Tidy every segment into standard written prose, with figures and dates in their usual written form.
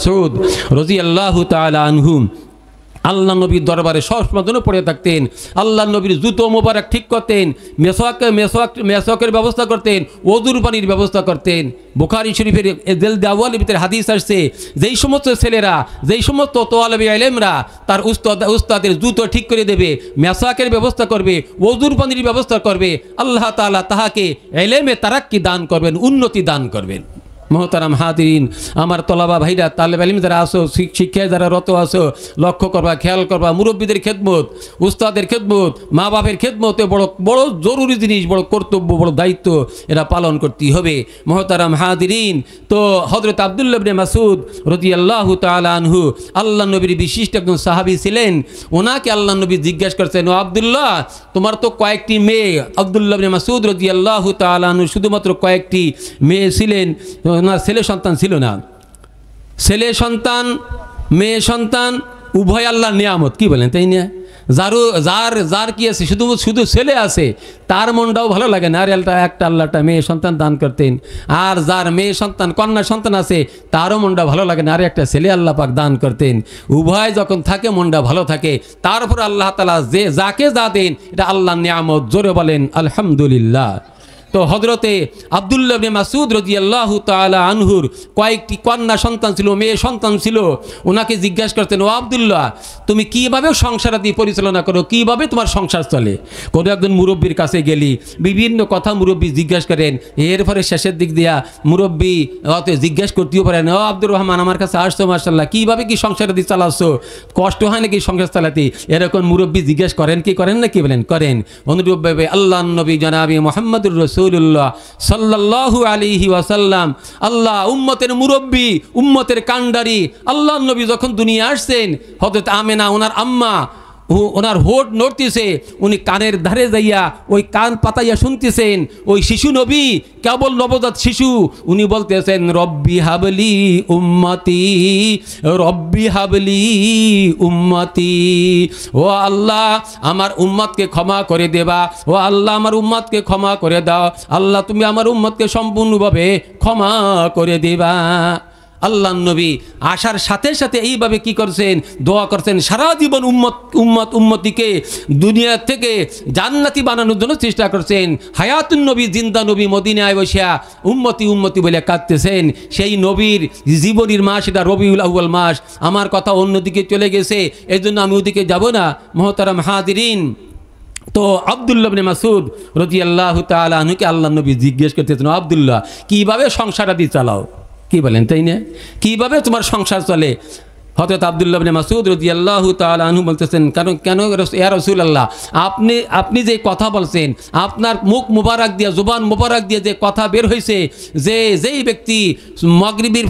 মাসউদ রাদিয়াল্লাহু তাআলা আনহু আল্লাহ নবীর দরবারে সবসময় জন্য পড়ে থাকতেন। আল্লাহ নবীর জুতো মোবারক ঠিক করতেন, মেসওয়াকের ব্যবস্থা করতেন, ওযুর পানির ব্যবস্থা করতেন। বুখারী শরীফের দেওয়ালের ভিতরে হাদিস আসছে, যেই সমস্ত ছেলেরা, যেই সমস্ত তোয়ালেবে ইলমরা তার উস্তাদের জুতো ঠিক করে দেবে, মেসওয়াকের ব্যবস্থা করবে, ওযুর পানির ব্যবস্থা করবে, আল্লাহ তাআলা তাহাকে ইলমে তারাক্কি দান করবেন, উন্নতি দান করবেন। মোহতারাম হাদিরিন, আমার তলাবা ভাইরা, তালেব ইলম যারা আসো, শিক্ষায় যারা রত আসো, লক্ষ্য করবা, খেয়াল করবা, মুরব্বীদের খেদমত, উস্তাদের খেদমত, মা বাপের খেদমত বড় বড় জরুরি জিনিস, বড় কর্তব্য, বড় দায়িত্ব, এরা পালন করতেই হবে। মোহতারাম হাদিরিন, তো হযরত আব্দুল্লাহ ইবনে মাসউদ রাদিয়াল্লাহু তাআলা আনহু আল্লাহ নবীর বিশিষ্ট একজন সাহাবী ছিলেন। ওনাকে আল্লাহ নবী জিজ্ঞাসা করছেন, ও আব্দুল্লাহ, তোমার তো কয়েকটি মেয়ে। আব্দুল্লাহ ইবনে মাসউদ রাদিয়াল্লাহু তাআলা আনহু শুধুমাত্র কয়েকটি মেয়ে ছিলেন, না ছেলে সন্তান ছিল না। ছেলে সন্তান, মেয়ে সন্তান উভয় আল্লাহর নিয়ামত, কি বলেন তাই না? যার কি আছে, শুধু ছেলে আছে, তার মনটাও ভালো লাগে না, আর একটা আল্লাহটা মেয়ে সন্তান দান করতেন। আর যার মেয়ে সন্তান, কন্যা সন্তান আছে, তারও মনটা ভালো লাগে না, আর একটা ছেলে আল্লাহ পাক দান করতেন। উভয় যখন থাকে মনটা ভালো থাকে। তারপর আল্লাহ তাআলা যাকে যা দেন এটা আল্লাহর নিয়ামত। জোরে বলেন আলহামদুলিল্লাহ। তো হযরতে আব্দুল্লাহ ইবনে মাসউদ রাদিয়াল্লাহু তাআলা আনহুর কয়েকটি কন্যা সন্তান ছিল, মেয়ে সন্তান ছিল। ওনাকে জিজ্ঞাসা করতেন, ও আব্দুল্লাহ, তুমি কীভাবে সংসারাদি পরিচালনা করো, কীভাবে তোমার সংসার চলে? কোনো একজন মুরব্বীর কাছে গেলি, বিভিন্ন কথা মুরব্বী জিজ্ঞাসা করেন। এরপরে শেষের দিক দিয়া মুরব্বী জিজ্ঞাসা করতেও পারেন, ও আব্দুর রহমান, আমার কাছে আসছো, মাশাআল্লাহ, কীভাবে কি সংসারাদি চালাচ্ছ, কষ্ট হয় নাকি সংসার চালাতে? এরকম মুরব্বী জিজ্ঞাসা করেন কি করেন না, কি বলেন? করেন। অনুরূপভাবে আল্লাহর নবী জনাবে মুহাম্মদুর রাসূলুল্লাহ সাল্লাল্লাহু আলাইহি ওয়াসাল্লাম, আল্লাহ উম্মতের মুরব্বী, উম্মতের কান্ডারি, আল্লাহর নবী যখন দুনিয়া আসছেন, হযরত আমেনা ওনার আম্মা, ওনার হোট নড়তেছে, উনি কানের ধারে যাইয়া ওই কান পাতাইয়া শুনতেছেন। ওই শিশু নবী, কেবল নবজাত শিশু, উনি বলতেছেন, রব্বি হাবলি উম্মতি, রব্বি হাবলি উম্মতি। ও আল্লাহ, আমার উম্মতকে ক্ষমা করে দেবা, ও আল্লাহ আমার উম্মতকে ক্ষমা করে দাও, আল্লাহ তুমি আমার উম্মতকে সম্পূর্ণভাবে ক্ষমা করে দেবা। আল্লাহ নবী আসার সাথে সাথে এইভাবে কি করছেন, দোয়া করছেন, সারা জীবন উম্মতিকে দুনিয়া থেকে জান্নাতি বানানোর জন্য চেষ্টা করছেন। হায়াতুন নবী, জিন্দা নবী, মদিনায় বসিয়া উম্মতি উম্মতি বলে কাঁদতেছেন। সেই নবীর জীবনীর মাস এটা রবিউল আউয়াল মাস। আমার কথা অন্যদিকে চলে গেছে, এই জন্য আমি ওদিকে যাব না। মোহতারাম হাদিরিন, তো আব্দুল্লাহ ইবনে মাসউদ রাদিয়াল্লাহু তাআলা আনহুকে আল্লাহ নবী জিজ্ঞেস করতেছেন, আব্দুল্লাহ, কীভাবে সংসারাদি চালাও, কি বলেন তাই না? কীভাবে তোমার সংসার চলে? হযরত আব্দুল্লাহ ইবনে মাসউদ রাদিয়াল্লাহু তাআলা আনহু বলতেছেন, কেন ইয়া রাসূলুল্লাহ, আপনি যে কথা বলছেন, আপনার মুখ মুবারক দিয়ে, জুবান মুবারক দিয়ে যে কথা বের হয়েছে, যেই ব্যক্তি মাগরিবের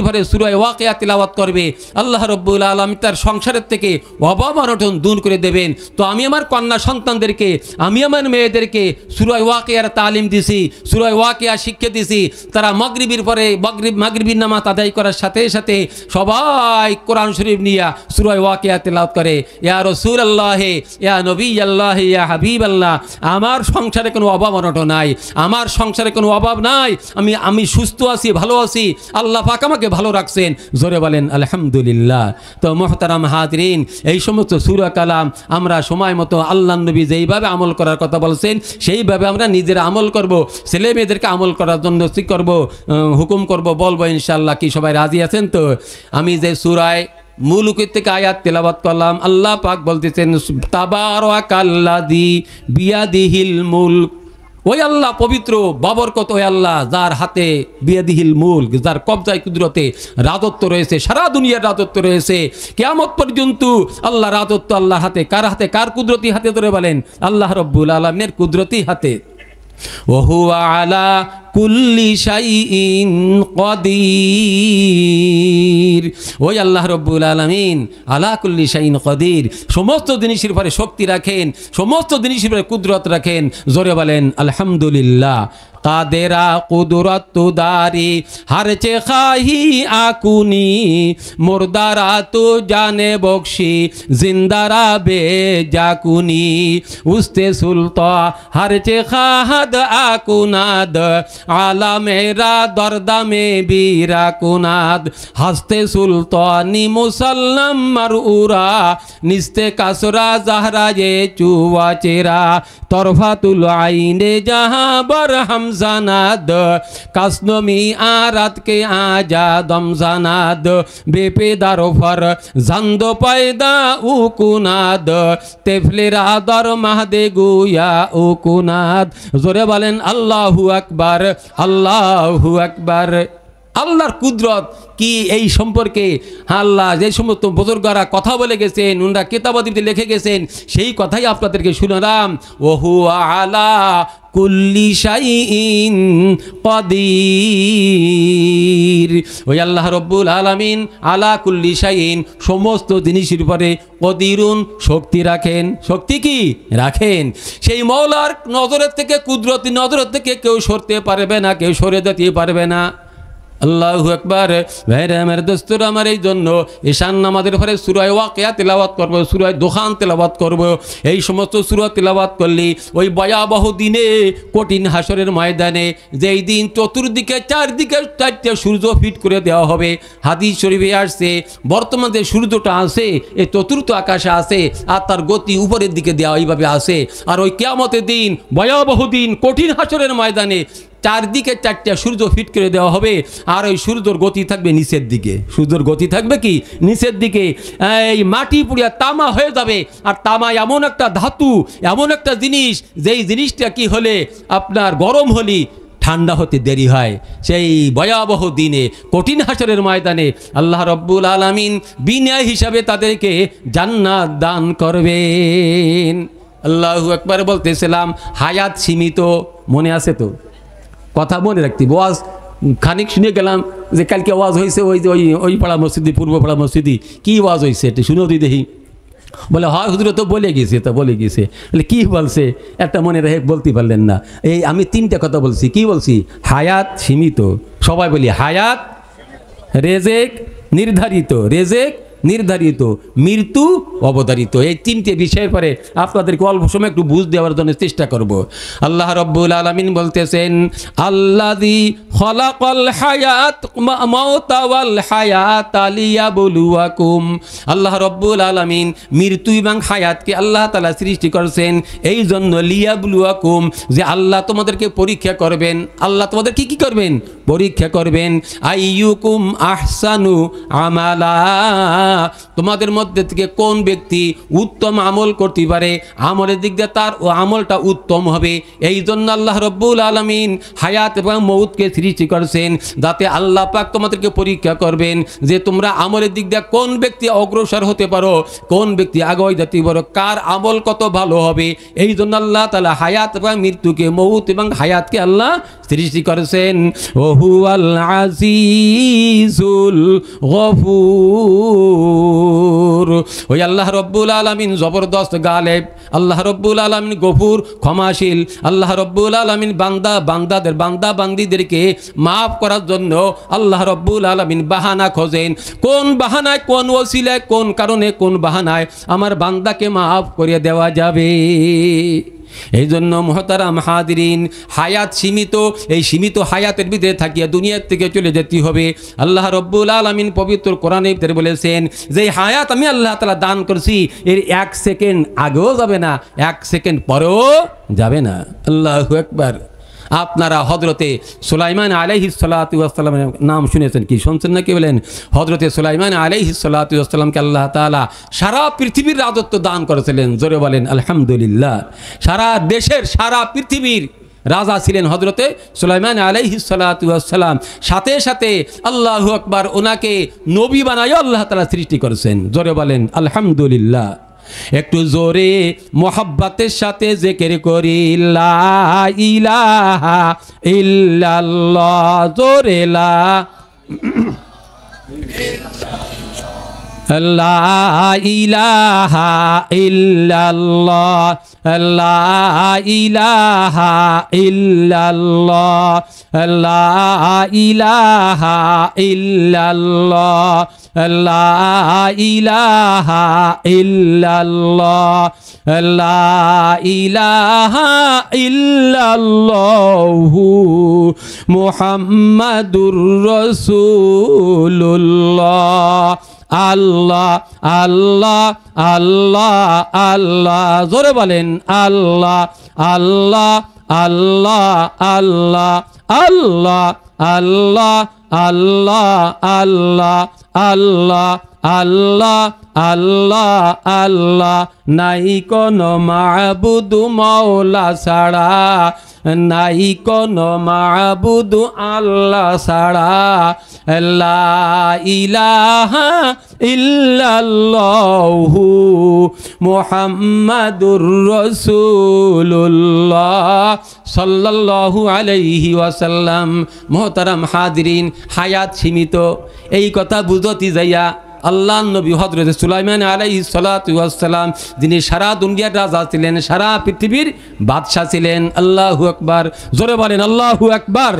পরে সূরা ওয়াকিয়া তিলাওয়াত করবে, আল্লাহ রাব্বুল আলামিন তার সংসারের থেকে অভাব অনটন দূর করে দেবেন। তো আমি আমার কন্যা সন্তানদেরকে, আমি আমার মেয়েদেরকে সূরা ওয়াকিয়ার তালিম দিছি, সূরা ওয়াকিয়া শিক্ষা দিছি। তারা মাগরিবের নামাজ আদায় করার সাথে সাথে সবাই কোরআন শরীফ নিয়ে সূরা ওয়াকিয়া তেলাওয়াত করে। ইয়া রাসূলুল্লাহ, ইয়া নবী আল্লাহ, ইয়া হাবিব আল্লাহ, আমার সংসারে কোনো অভাব অনটন নাই, আমার সংসারে কোনো অভাব নাই, আমি সুস্থ আছি, ভালো আছি, আল্লাহ পাক আমাকে ভালো রাখছেন। জোরে বলেন আলহামদুলিল্লাহ। তো মুহতারাম হাদিরিন, এই সমস্ত সূরা কালাম আমরা সময় মতো আল্লাহ নবী যেইভাবে আমল করার কথা বলছেন, সেইভাবে আমরা নিজেরা আমল করব, ছেলে মেয়েদেরকে আমল করার জন্য কি করব, হুকুম করব, বলবো ইনশাআল্লাহ। কি সবাই রাজি আছেন? তো আমি যে সূরায় মুলুক থেকে আয়াত তেলাওয়াত করলাম, আল্লাহ পাক বলতেছেন, তাবারাকাল্লাযী বিয়াদিহিল মুলক, ওই আল্লাহ পবিত্র, বাবরকত ওই আল্লাহ যার হাতে বিয়াদিহিল মুলক, যার কবজায় কুদরতে রাজত্ব রয়েছে, সারা দুনিয়ার রাজত্ব রয়েছে, কিয়ামত পর্যন্ত আল্লাহ রাজত্ব আল্লাহর হাতে। কার হাতে? কার কুদরতি হাতে? ধরে বলেন আল্লাহ রাব্বুল আলামিনের কুদরতি হাতে। ওহুয়া আলা কুল্লি শাইইন কদির, ওই আল্লাহ রব্বুল আলামিন আলা কুল্লি শাইইন কদির, সমস্ত জিনিসের উপরে শক্তি রাখেন, সমস্ত জিনিসের উপরে কুদরত রাখেন। জোরে বলেন আলহামদুলিল্লাহ। কাদেরা কুদরত দারি হারচে খাহি আকুনি মুর্দারা তো জানে বখশি জিন্দারা বে জাকুনি উস্তে সুলতা হারচে খাহাদ আকুনাদ আলামেরা দরদামে বীরা কুনাদ হাসতে সুলতানি মুসাল্লাম মারউরা নিস্তে কাসরা জাহরা যে চুয়া চেরা তরফাতুল আইনে জাহাঁ बर हमजानाद कास्नमी आरात के आजा दमजानाद बेपेदारो फर जंदो पैदा उकुनाद तेफलेरा दर महदे गुया उकुनाद जोरे बोलें अल्लाहु अकबर अल्लाहु अकबर। আল্লাহর কুদরত কি এই সম্পর্কে আল্লাহ যে সমস্ত বুজুর্গরা কথা বলে গেছেন, উনারা কিতাবাদিতে লিখে গেছেন, সেই কথাই আপনাদেরকে শুনালাম। ওহু আলা কুল্লি শাইইন কাদির। ওই আল্লাহ রব্বুল আলামিন আলা কুল্লি শাইইন সমস্ত জিনিসের উপরে কদিরুন শক্তি রাখেন। শক্তি কি রাখেন? সেই মওলার নজরের থেকে, কুদরতি নজরের থেকে কেউ সরতে পারবে না, কেউ সরে যেতে পারবে না। আল্লাহু আকবার। ভাইরা আমার দোস্তরা, আমার এই জন্য ঈশান নামাজের পরে সূরা ওয়াকিয়া তেলাওয়াত করব, সূরা দুখান তেলাওয়াত করব। এই সমস্ত সূরা তেলাওয়াত করলে ওই ভয়াবহ দিনে, কঠিন হাসরের ময়দানে, যেই দিন চতুর্দিকে চারদিকে চারটে সূর্য ফিট করে দেওয়া হবে। হাদিস শরীফে আসছে বর্তমানে যে সূর্যটা আছে এই চতুর্থ আকাশে আছে, আর তার গতি উপরের দিকে দেওয়া এইভাবে আছে। আর ওই কিয়ামতের দিন, ভয়াবহ দিন, কঠিন হাসরের ময়দানে চারদিকে চারটা সূর্য ফিট করে দেওয়া হবে, আর ওই সূর্যর গতি থাকবে নিচের দিকে। সূর্যর গতি থাকবে কি নিচের দিকে। এই মাটি পুড়িয়া তামা হয়ে যাবে। আর তামা এমন একটা ধাতু, এমন একটা জিনিস, যেই জিনিসটা কি হলে আপনার গরম হলে ঠান্ডা হতে দেরি হয়। সেই ভয়াবহ দিনে, কঠিন হাসরের ময়দানে আল্লাহ রব্বুল আলামিন বিনা হিসাবে তাদেরকে জান্নাত দান করবেন। আল্লাহু আকবার বলতেছিলাম, হায়াত সীমিত, মনে আছে তো? কথা মনে রাখতে। ওয়াজ খানিক শুনে গেলাম যে কালকে ওয়াজ হয়েছে ওই যে ওই পাড়া মসজিদি, পূর্ব পাড়া মসজিদি। কী ওয়াজ হয়েছে এটা শুনেও দিই দেখি। বলে হয় হুজুর তো বলে গেছে, তা বলে গেছে। বলে কী বলছে একটা মনে রেখে বলতে পারলেন না। এই আমি তিনটা কথা বলছি। কি বলছি? হায়াত সীমিত। সবাই বলি হায়াত, রেজেক নির্ধারিত, রেজেক নির্ধারিত, মৃত্যু অবধারিত। এই তিনটে বিষয়ের পরে আপনাদেরকে অল্প সময় একটু বুঝ দেওয়ার জন্য চেষ্টা করব। আল্লাহ রব্বুল আলামিন বলতেছেন, আল্লাযী খলাকাল হায়াত মাউতা ওয়াল হায়াতা লিয়াবলুয়াকুম। আল্লাহ রব্বুল আলামিন মৃত্যু এবং হায়াতকে আল্লাহ তাআলা সৃষ্টি করেছেন এই জন্য, লিয়াবলুয়াকুম, যে আল্লাহ তোমাদেরকে পরীক্ষা করবেন। আল্লাহ তোমাদের কি করবেন? পরীক্ষা করবেন। আইয়ুকুম আহসানু আমালা, তোমাদের মধ্যে থেকে কোন ব্যক্তি উত্তম আমল করতে পারে, আমলের দিক দিয়ে তার ও আমলটা উত্তম হবে। এই জন্য আল্লাহ রব্বুল আলামিন হায়াত এবং মউতকে সৃষ্টি করেছেন, যাতে আল্লাহ পাক তোমাদেরকে পরীক্ষা করবেন যে তোমরা আমলের দিক দিয়ে কোন ব্যক্তি অগ্রসর হতে পারো, কোন ব্যক্তি আগে যেতে পারো, কার আমল কত ভালো হবে। এই জন্য আল্লাহ তাআলা হায়াত এবং মৃত্যুকে, মউত এবং হায়াতকে আল্লাহ সৃষ্টি করেছেন। ওহুয়াল আজিজুল গফুর। ওই আল্লাহ রব্বুল আলামিন জবরদস্ত গালেব, আল্লাহ রব্বুল আলামিন গফুর ক্ষমাশীল। আল্লাহ রব্বুল আলামিন বান্দা বান্দিদেরকে মাফ করার জন্য আল্লাহ রব্বুল আলামিন বাহানা খোঁজেন। কোন বাহানায়, কোন ওসিলায়, কোন কারণে, কোন বাহানায় আমার বান্দাকে মাফ করে দেওয়া যাবে। এই জন্য মুহতারাম হাদিরিন, হায়াত সীমিত। এই সীমিত হায়াতের ভিতরে থাকিয়া দুনিয়ার থেকে চলে যেতে হবে। আল্লাহ রব্বুল আলামিন পবিত্র কোরআনে ভিতরে বলেছেন যে হায়াত আমি আল্লাহ তাআলা দান করছি, এর 1 সেকেন্ড আগেও যাবে না, 1 সেকেন্ড পরেও যাবে না। আল্লাহু আকবার। আপনারা হযরতে সুলাইমান আলাইহিস সালাতু ওয়াস সালামের নাম শুনেছেন কি? শুনছেন নাকি? বলেন, হযরতে সুলাইমান আলাইহিস সালাতু ওয়াস সালামকে আল্লাহ তাআলা সারা পৃথিবীর রাজত্ব দান করেছিলেন। জোরে বলেন আলহামদুলিল্লাহ। সারা দেশের, সারা পৃথিবীর রাজা ছিলেন হযরতে সুলাইমান আলাইহিস সালাতু ওয়াস সালাম। সাথে সাথে আল্লাহু আকবার, ওনাকে নবী বানায় আল্লাহ তাআলা সৃষ্টি করেছেন। জোরে বলেন আলহামদুলিল্লাহ। একটু জোরে মোহাব্বতের সাথে জিকির করি লা ইলাহা ইল্লাল্লাহ। জোরে লা লা ইলাহা ইল্লাল্লাহ লা ইলাহা ইল্লাল্লাহ লা ইলাহা ইল্লাল্লাহ লা ইলাহা ইল্লাল্লাহ লা ইলাহা ইল্লাল্লাহু মুহাম্মাদুর রাসূলুল্লাহ আল্লাহ আল্লাহ আল্লাহ আল্লাহ জোরে বলেন আল্লাহ আল্লাহ আল্লাহ আল্লাহ আল্লাহ আল্লাহ আল্লাহ আল্লাহ আল্লাহ আল্লাহ আল্লাহ আল্লাহ নাই কোনো মাবুদ মাওলা ছাড়া নাই কোনো মাবুদ আল্লাহ ছাড়া লা ইলাহা ইল্লাল্লাহু মুহাম্মাদুর রাসূলুল্লাহ সাল্লাল্লাহু আলাইহি ওয়াসাল্লাম। মোহতারাম হাদিরিন, হায়াত সীমিত, এই কথা বুঝতে যাইয়া আল্লাহ নবী হযরত সুলাইমান আলাইহিস সালাতু ওয়াস সালাম, যিনি সারা দুনিয়ার রাজা ছিলেন, সারা পৃথিবীর বাদশা ছিলেন। আল্লাহু আকবার, জোরে বলেন আল্লাহু আকবার।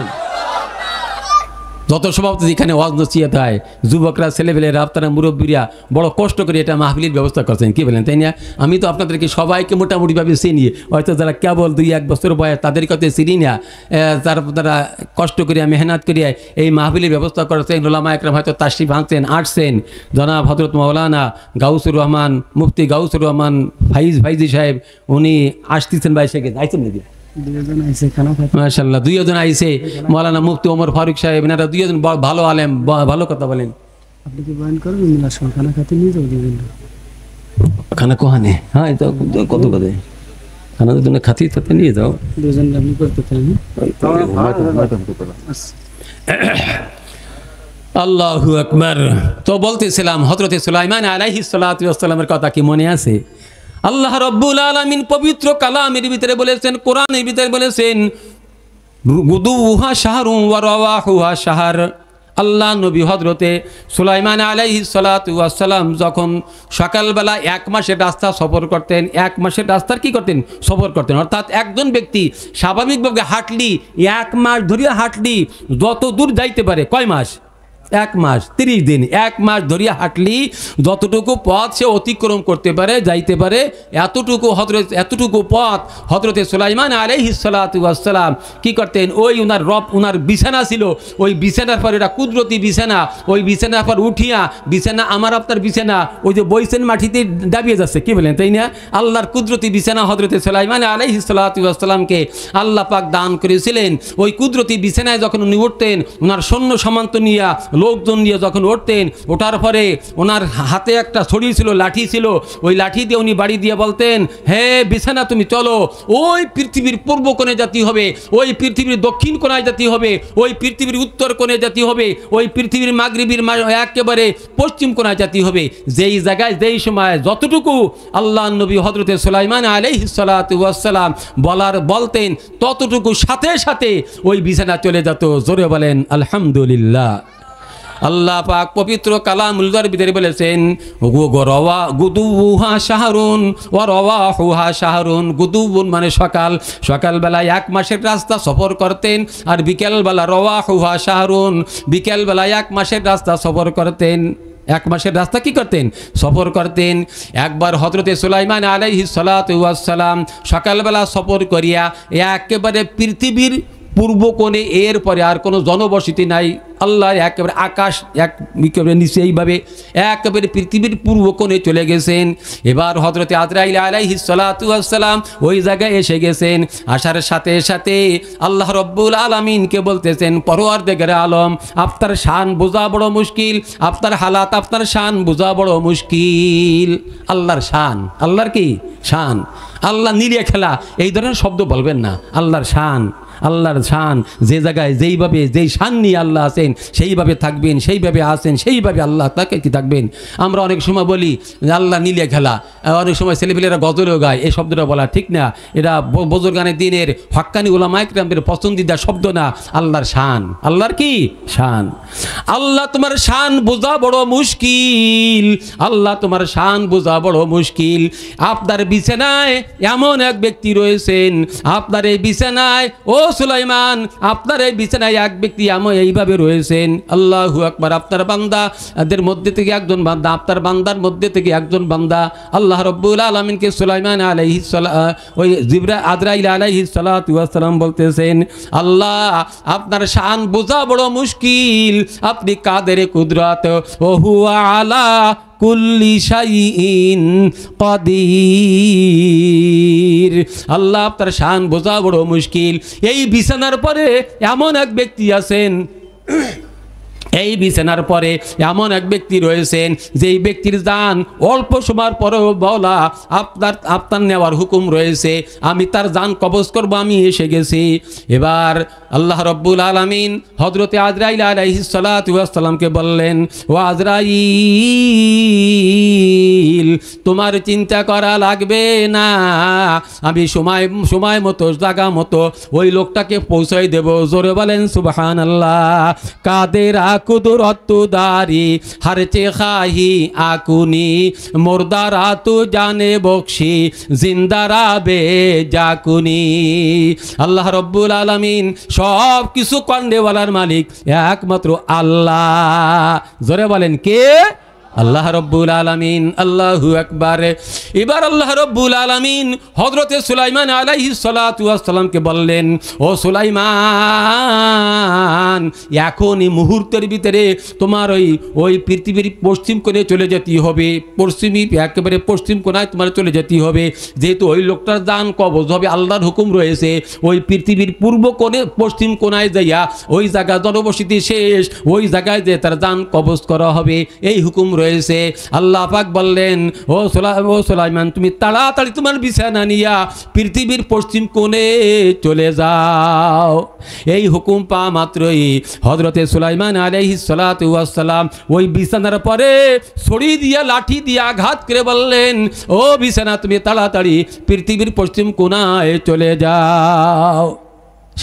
যত সভাপতি এখানে ওয়াজ নসিহত হয়, যুবকরা, ছেলেপেলেরা, আপনারা মুরব্বীরা বড় কষ্ট করে এটা মাহফিলের ব্যবস্থা করছেন, কি বলেন তাই না? আমি তো আপনাদেরকে সবাইকে মোটামুটিভাবে চিনি, হয়তো যারা কেবল 2-1 বছর বয়স তাদেরকে তো চিনি না। তারা কষ্ট করিয়া মেহনত করিয়া এই মাহফিলের ব্যবস্থা করেছেন। উলামা একরাম হয়তো তাশরিফ আনছেন, আসছেন। জনাব হযরত মাওলানা গাউসুর রহমান, মুফতি গাউসুর রহমান ফাইজি সাহেব, উনি আসতেছেন, ভাই সেখানে আইছেন নাকি? মাশাআল্লাহ, 2 জন আইছে। মাওলানা মুফতি ওমর ফারুক সাহেব, এনারা 2 জন ভালো আলেম, ভালো কথা বলেন। আপনি কি বয়ান করবেন? খানা খাতে নিয়ে যাও দিবেন খানা কোহানে? হ্যাঁ, তো কত কথা খানা তো খাতি তাতে নিয়ে যাও। 2 জন আপনি করতে চান। আল্লাহু আকবার। তো বলতেছিলাম হযরত সুলাইমান আলাইহিস সালাতু ওয়াস সালামের কথা কি মনে আছে? আল্লাহ রাব্বুল আলামিন পবিত্র কালামের ভিতরে বলেছেন, কোরআনের ভিতরে বলেছেন, গুদুহা শাহরুন ওয়া রাওয়াহুহা শাহর। আল্লাহ নবী হযরতে সুলাইমান আলাইহিস সালাতু ওয়াস সালাম যখন সকালবেলা 1 মাসের রাস্তা সফর করতেন, 1 মাসের রাস্তার কি করতেন? সফর করতেন। অর্থাৎ একজন ব্যক্তি স্বাভাবিকভাবে হাঁটলি, 1 মাস ধরিয়া হাঁটলি, যত দূর যাইতে পারে, কয় মাস? 1 মাস 30 দিন। 1 মাস ধরিয়া হাঁটলি যতটুকু পথ সে অতিক্রম করতে পারে, যাইতে পারে, এতটুকু পথ হযরতে সুলাইমান আলাইহিস সালাতু ওয়াস সালাম কি করতেন? ওই উনার বিছানা ছিল, ওই বিছানার পর, এটা কুদরতি বিছানা, ওই বিছানার পর উঠিয়া, বিছানা আমার আপনার বিছানা, ওই যে বইছেন মাটিতে দাবিয়ে যাচ্ছে, কি বলেন তাই না? আল্লাহর কুদরতি বিছানা হযরতে সুলাইমান আলাইহিস সালাতু ওয়াস সালামকে আল্লাহ পাক দান করেছিলেন। ওই কুদরতি বিছানায় যখন উনি উঠতেন, ওনার সৈন্য সামন্ত নিয়া, লোকজন নিয়ে যখন উঠতেন, ওঠার পরে ওনার হাতে একটা ছড়ি ছিল, লাঠি ছিল, ওই লাঠি দিয়ে উনি বাড়ি দিয়ে বলতেন, হে বিছানা তুমি চলো, ওই পৃথিবীর পূর্ব কোণে যেতে হবে, ওই পৃথিবীর দক্ষিণ কোণায় যেতে হবে, ওই পৃথিবীর উত্তর কোণে যেতে হবে, ওই পৃথিবীর মাগরিবের একেবারে পশ্চিম কোণায় যেতে হবে। যেই জায়গায় যেই সময় যতটুকু আল্লাহ নবী হযরতে সুলাইমান আলাইহিস সালাতু ওয়াস সালাম বলতেন, ততটুকু সাথে সাথে ওই বিছানা চলে যেত। জোরে বলেন আলহামদুলিল্লাহ। আল্লাহ পাক পবিত্র কালামুল্লাহর ভিতরে বলেছেন, গুদুহা শাহরুন ওয়া রাওয়াহুহা শাহরুন। গুদুবুন মানে সকাল, সকালবেলা 1 মাসের রাস্তা সফর করতেন, আর বিকেলবেলা রাওয়াহুহা শাহরুন, বিকেলবেলা 1 মাসের রাস্তা সফর করতেন। 1 মাসের রাস্তা কি করতেন? সফর করতেন। একবার হযরতে সুলাইমান আলাইহিস সালাতু ওয়াস সালাম সকালবেলা সফর করিয়া একেবারে পৃথিবীর পূর্ব কোণে, এর পরে আর কোনো জনবসতি নাই, আল্লাহ একেবারে আকাশ একেবারে নিচে, এইভাবে একেবারে পৃথিবীর পূর্ব কোণে চলে গেছেন। এবার হযরতে আজরাইল আলাইহিস সালাতু ওয়াস সালাম ওই জায়গায় এসে গেছেন। আসার সাথে সাথে আল্লাহ রব্বুল আলামিনকে বলতেছেন, পরওয়ারদিগারে আলম, আপনার শান বোঝা বড় মুশকিল, আপনার হালাত, আপনার শান বোঝা বড় মুশকিল। আল্লাহর শান, আল্লাহর কি শান? আল্লাহ নিরিয়া খেলা এই ধরনের শব্দ বলবেন না। আল্লাহর শান, আল্লাহর শান যে জায়গায় যেইভাবে যেই শান নিয়ে আল্লাহ আছেন সেইভাবে থাকবেন, সেইভাবে আছেন, সেইভাবে আল্লাহ তাকে কি থাকবেন। আমরা অনেক সময় বলি আল্লাহ নীলে খেলা, অনেক সময় ছেলেপেলেরা গজলেও গায়, এই শব্দটা বলা ঠিক না। এটা বুজুর্গানের দিনের হক্কানি উলামায়ে কেরামের পছন্দিদা শব্দ না, আল্লাহর শান। আল্লাহর কি শান? আল্লাহ তোমার শান বোঝা বড় মুশকিল, আল্লাহ তোমার শান বোঝা বড় মুশকিল। আপনার বিছানায় এমন এক ব্যক্তি রয়েছেন, আপনার এই বিছানায় ও সুলাইমান, আপনার এই বিছানায় এক ব্যক্তি এমন এইভাবে রয়েছেন। আল্লাহু আকবার। আপনার বান্দাদের মধ্যে থেকে একজন বান্দা, আপনার বান্দার মধ্যে থেকে একজন বান্দা আল্লাহ রব্বুল আলামিনকে সুলাইমান আলাইহিস সালাম, ওই আজরাইল আলাইহিস সালাতু ওয়াস সালাম বলতেছেন, আল্লাহ আপনার শান বোঝা বড় মুশকিল, আপনি কাদের কুদরত ও হুয়া আলা কুল্লি শাইইন কাদির। আল্লাহ আপনার শান বোঝা বড় মুশকিল। এই বিছানার পরে এমন এক ব্যক্তি আছেন, এই বিছানার পরে এমন এক ব্যক্তি রয়েছেন যেই ব্যক্তির জান অল্প সময়ের পরেও বলা আপনার নেওয়ার হুকুম রয়েছে, আমি তার জান কবজ করব, আমি এসে গেছি। এবার আল্লাহ রব্বুল আলামিন হযরতে আজরাইল আলাইহিস সালাতু ওয়াস সালামকে বললেন, ও আজরাইল তোমার চিন্তা করা লাগবে না, আমি সময় মতো জায়গা মতো ওই লোকটাকে পৌঁছাই দেব। জোরে বলেন সুবহানাল্লাহ। কাদের কুদরত দারি হরচে খাহি আকুনি, মুর্দারা তু জানে বখশি, জিন্দারা বে জাকুনি। আল্লাহ রব্বুল আলামিন সব কিছু কন্ডেওয়ালার মালিক একমাত্র আল্লাহ। জোরে বলেন কে? আল্লাহ রব্বুল আলামিন। আল্লাহু আকবার। এবার আল্লাহ রব্বুল আলামিন হযরতে সুলাইমান আলাইহিস সালাতু ওয়াস সালামকে বললেন, ও সুলাইমান এখন এই মুহূর্তের ভিতরে তোমার ওই পৃথিবীর পশ্চিম কোণে চলে যেতে হবে, একেবারে পশ্চিম কোণায় তোমার চলে যেতে হবে, যেহেতু ওই লোকটার জান কবজ হবে, আল্লাহর হুকুম রয়েছে। ওই পৃথিবীর পূর্ব কোণে পশ্চিম কোণায় যাইয়া ওই জায়গা জনবসতি শেষ, ওই জায়গায় যে তার জান কবজ করা হবে, এই হুকুম রয়েছে। আল্লাহ পাক বললেন, ও সুলাইমান তুমি তাড়াতাড়ি তোমার বিছানা নিয়া পৃথিবীর পশ্চিম কোণে চলে যাও। এই হুকুম পা মাত্রই হযরতে সুলাইমান আলাইহিস সালাতু ওয়াস সালাম ওই বিছানার পরে ছড়ি দিয়া লাঠি দিয়ে আঘাত করে বললেন, ও বিছানা তুমি তাড়াতাড়ি পৃথিবীর পশ্চিম কোণায় চলে যাও।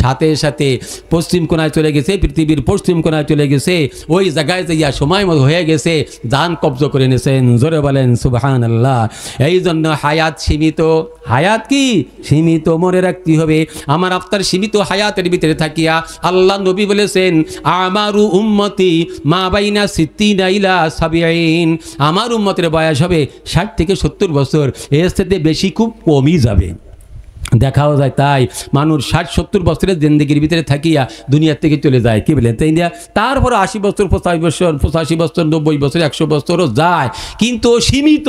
সাথে সাথে পশ্চিম কোণায় চলে গেছে, পৃথিবীর পশ্চিম কোণায় চলে গেছে, ওই জায়গায় যাইয়া সময় মতো হয়ে গেছে, জান কবজ করে নিয়েছেন। জোরে বলেন সুবহানাল্লাহ। এই জন্য হায়াত সীমিত, হায়াত কি সীমিত, মনে রাখতে হবে। আমার আপনার সীমিত হায়াতের ভিতরে থাকিয়া আল্লাহ নবী বলেছেন, আমারু উম্মতি মা বাইনা সিত্তিনা ইলা সাবিঈন, আমার উম্মতের বয়স হবে 60 থেকে 70 বছর, এর সাথে বেশি খুব কমই যাবে। দেখাও যায় তাই মানুষ 60-70 বছরের জিন্দেগির ভিতরে থাকিয়া দুনিয়ার থেকে চলে যায়, কি বলেন তাই না? তারপরে 80 বছর 85 বছর 90 বছর 100 বছরও যায়, কিন্তু সীমিত।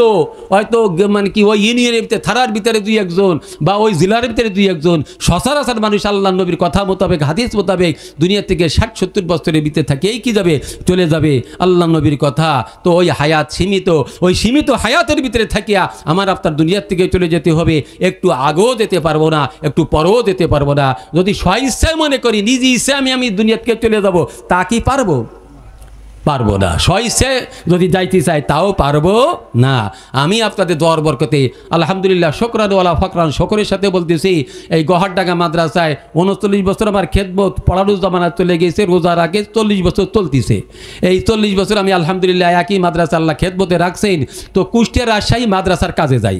হয়তো মানে কি ওই ইউনিয়নের ভিতরে থানার ভিতরে 2-1 বা ওই জেলার ভিতরে 2-1 সচরাচর মানুষ আল্লাহ নবীর কথা মোতাবেক হাদিস মোতাবেক দুনিয়া থেকে 60-70 বছরের ভিতরে থাকে, এই কি যাবে চলে যাবে আল্লাহ নবীর কথা। তো ওই হায়াত সীমিত, ওই সীমিত হায়াতের ভিতরে থাকিয়া আমার আপনার দুনিয়ার থেকে চলে যেতে হবে। একটু আগেও যেতে পারবো না, একটু পরেও যেতে পারবো না। যদি স্বইচ্ছায় মনে করি নিজ ইচ্ছা আমি দুনিয়া থেকে চলে যাব, তা কি পারবো? পারবো না। স্বইচ্ছায় যদি যাইতে চাই তাও পারবো না। আমি আপনাদের দোয়ার বরকতে আলহামদুলিল্লাহ শুকরান ওয়ালা ফাকরান শকরের সাথে বলতেছি, এই গহারডাঙ্গা মাদ্রাসায় 39 বছর আমার খেদমত পড়ানোর জামানা চলে গেছে, রোজার আগে 40 বছর চলতেছে। এই 40 বছর আমি আলহামদুলিল্লাহ একই মাদ্রাসা আল্লাহ খেদমতে রাখছেন। তো কুষ্টিয়া রাজশাহী মাদ্রাসার কাজে যাই,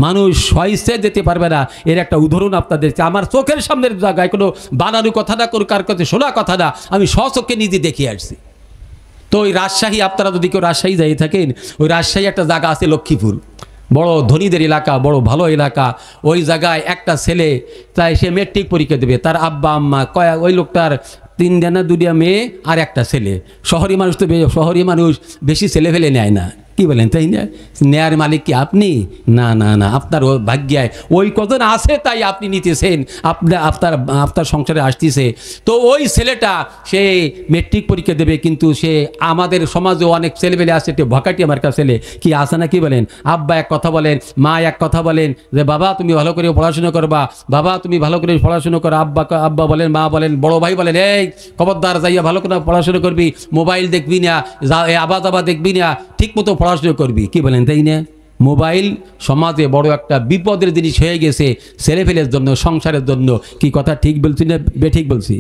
মানুষ স্বইচ্ছায় যেতে পারবে না, এর একটা উদাহরণ আপনাদের আমার চোখের সামনের জায়গায়, কোনো বানানো কথা না, কোনো কার কাছে শোনা কথা না, আমি স্বচক্ষে নিজে দেখে আসছি। তো ওই রাজশাহী, আপনারা যদি কেউ রাজশাহী যাই থাকেন, ওই রাজশাহী একটা জায়গা আছে লক্ষ্মীপুর, বড় ধনীদের এলাকা, বড় ভালো এলাকা। ওই জায়গায় একটা ছেলে তাই সে মেট্রিক পরীক্ষা দেবে, তার আব্বা আম্মা ওই লোকটার 3 না 2 মেয়ে আর একটা ছেলে। শহরি মানুষ তো শহরি মানুষ বেশি ছেলে ফেলে নেয় না, কি বলেন, তাই না? নেয়ার মালিক কি আপনি? না না না, আপনার ও ভাগ্যায় ওই কজন আছে তাই আপনি নিতেছেন, আপনার আপনার সংসারে আসতেছে। তো ওই ছেলেটা সে মেট্রিক পরীক্ষা দেবে, কিন্তু সে আমাদের সমাজে অনেক ছেলেবেলে আসে, একটু ভকাটি আমার কাছে ছেলে কি আসে না, কি বলেন? আব্বা এক কথা বলেন, মা এক কথা বলেন যে বাবা তুমি ভালো করে পড়াশোনা করবা, বাবা তুমি ভালো করে পড়াশোনা করো, আব্বা বলেন, মা বলেন, বড় ভাই বলেন এই খবরদার যাইয়া ভালো করে পড়াশোনা করবি, মোবাইল দেখবি না, আবাদ দেখবি না, ঠিক মতো পড়াশোনা করবি, কি বলেন, তাই না? মোবাইল সমাজে বড় একটা বিপদের জিনিস হয়ে গেছে ছেলেপেলের জন্য, সংসারের জন্য। কি কথা ঠিক বলছি না বেঠিক বলছি?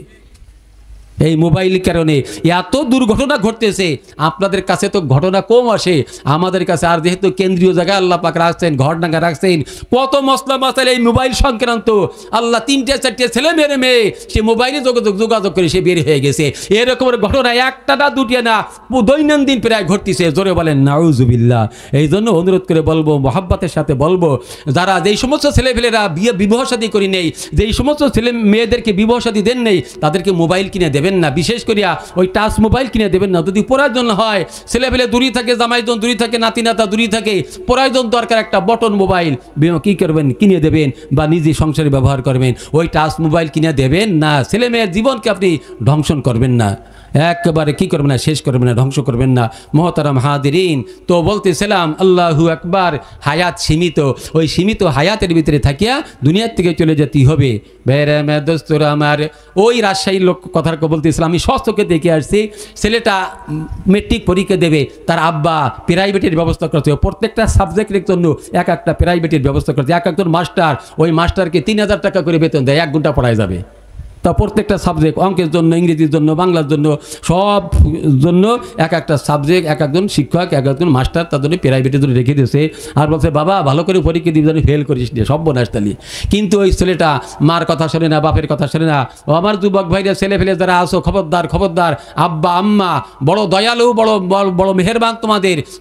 এই মোবাইলের কারণে এত দুর্ঘটনা ঘটতেছে। আপনাদের কাছে তো ঘটনা কম আসে, আমাদের কাছে আর যেহেতু কেন্দ্রীয় জায়গায় আল্লাহ পাক রাখছেন, ঘরডাঙ্গা রাখছেন, কত মশলা মশাইল এই মোবাইল সংক্রান্ত। আল্লাহ 3-4 ছেলে মেয়ে সে মোবাইলে যোগাযোগ করে সে বের হয়ে গেছে। এরকমের ঘটনা একটা না দুটিয়া না, দৈনন্দিন প্রায় ঘটতেছে। জোরে বলেন নাউজুবিল্লাহ। এই জন্য অনুরোধ করে বলবো, মহাব্বতের সাথে বলবো, যারা যেই সমস্ত ছেলেপেলেরা বিবাহ শাদী করি নেই, যেই সমস্ত ছেলে মেয়েদেরকে বিবাহ শাদী দেন নেই, তাদেরকে মোবাইল কিনে দেবেন না, বিশেষ করিয়া ওই টাচ মোবাইল কিনে দেবেন না। যদি প্রয়োজন হয়, ছেলেপেলে দূরে থাকে, জামাইজন দূরে থাকে, নাতি নাতা দূরে থাকে, প্রয়োজন দরকার একটা বটন মোবাইল কি করবেন, কিনে দেবেন, বা নিজে সংসারে ব্যবহার করবেন। ওই টাচ মোবাইল কিনে দেবেন না, ছেলে মেয়ের জীবনকে আপনি ধ্বংস করবেন না, একেবারে কি করবেন না, শেষ করবেন না, ধ্বংস করবেন না। মোহতারাম হাদিরিন, তো বলতেছিলাম আল্লাহু আকবার, হায়াত সীমিত, ওই সীমিত হায়াতের ভিতরে থাকিয়া দুনিয়ার থেকে চলে যেতে হবে। দোস্তরা আমার, ওই রাজশাহীর লোক কথার বলতেছিলাম, আমি স্বস্থকে দেখে আসছি, ছেলেটা মেট্রিক পরীক্ষা দেবে, তার আব্বা প্রাইভেটের ব্যবস্থা করছে, প্রত্যেকটা সাবজেক্টের জন্য একটা প্রাইভেটের ব্যবস্থা করছে, একজন মাস্টার, ওই মাস্টারকে 3000 টাকা করে বেতন দেয়, 1 ঘন্টা পড়ায় যাবে। তা প্রত্যেকটা সাবজেক্ট, অঙ্কের জন্য, ইংরেজির জন্য, বাংলার জন্য, সব জন্য একটা সাবজেক্ট, একজন শিক্ষক, একজন মাস্টার তার জন্য প্রাইভেটের জন্য রেখে দিয়েছে। আর বলছে বাবা ভালো করে পরীক্ষা দিবি, যেন ফেল করিস নি, সব বোনাসতালি। কিন্তু ওই ছেলেটা মার কথা শোনে না, বাপের কথা শোনে না। ও আমার যুবক ভাইরা, ছেলে ফেলে যারা আসো, খবরদার, আব্বা আম্মা বড় দয়ালু, বড় মেহেরবান,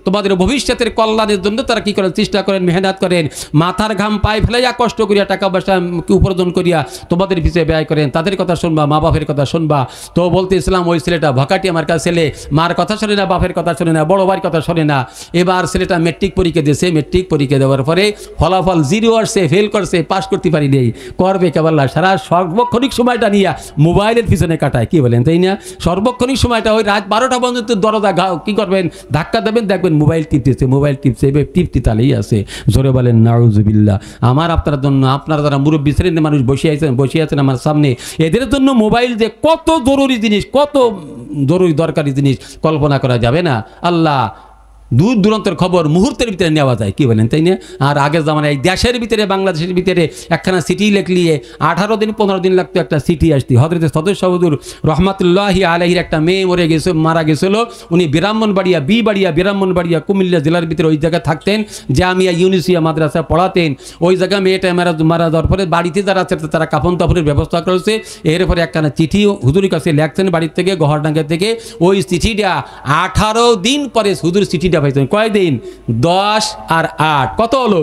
তোমাদের ভবিষ্যতের কল্যাণের জন্য তারা কি করেন, চেষ্টা করেন, মেহনত করেন, মাথার ঘাম পায়ে ফেলাইয়া কষ্ট করিয়া টাকা পয়সা উপার্জন করিয়া তোমাদের পিছিয়ে ব্যয় করেন। তাদের কথা শুনবা, মা বাপের কথা শুনবা। তো বলতেছিলাম ওই ছেলেটা ভকাটি আমার কাছে ছেলে, মার কথা শোনে না, বাপের কথা শোনে না, বড় ভাইয়ের কথা শোনে না। এবার ছেলেটা মেট্রিক পরীক্ষা দিয়েছে, মেট্রিক পরীক্ষা দেওয়ার পরে ফলাফল 0 আসছে, ফেল করছে, পাস করতে পারি নেই। করবে কেবল সারা সর্বক্ষণিক সময়টা নিয়ে মোবাইলের পিছনে কাটায়, কি বলেন, তাই না? সর্বক্ষণিক সময়টা ওই রাত 12টা পর্যন্ত দরজা কি করবেন, ধাক্কা দেবেন, দেখবেন মোবাইল টিপতেছে, মোবাইল টিপছে, টিপতে তালেই আছে। জোরে বলেন নাউজুবিল্লাহ। আমার আপনার জন্য, আপনারা যারা মুরব্বী শ্রেণীর মানুষ বসে আছেন আমার সামনে, এদের জন্য মোবাইল যে কত জরুরি জিনিস, কত জরুরি দরকারি জিনিস কল্পনা করা যাবে না। আল্লাহ দূর দূরান্তের খবর মুহূর্তের ভিতরে নেওয়া যায়, কি বলেন, তাই না? আর আগের জামানায় এই দেশের ভিতরে, বাংলাদেশের ভিতরে একখানা চিঠি লিখলিয়ে 18 দিন 15 দিন লাগতো একটা চিঠি আসতি। হযরত সদস্য হুজুর রহমাতুল্লাহি আলাইহির একটা মেয়ে মারা গেছিল। উনি ব্রাহ্মণবাড়িয়া কুমিল্লা জেলার ভিতরে ওই জায়গায় থাকতেন, জামিয়া ইউনিসিয়া মাদ্রাসা পড়াতেন। ওই জায়গায় মেয়েটা মারা যাওয়ার পরে বাড়িতে যারা আছে তারা কাফন তাফনের ব্যবস্থা করেছে। এরপরে একখানা চিঠি হুজুরের কাছে লেখছেন বাড়ির থেকে, গহরডাঙ্গা থেকে। ওই চিঠিটা 18 দিন পরে হুজুর চিঠিটা পাইছেন। কয়দিন? 10 আর 8 কত হলো?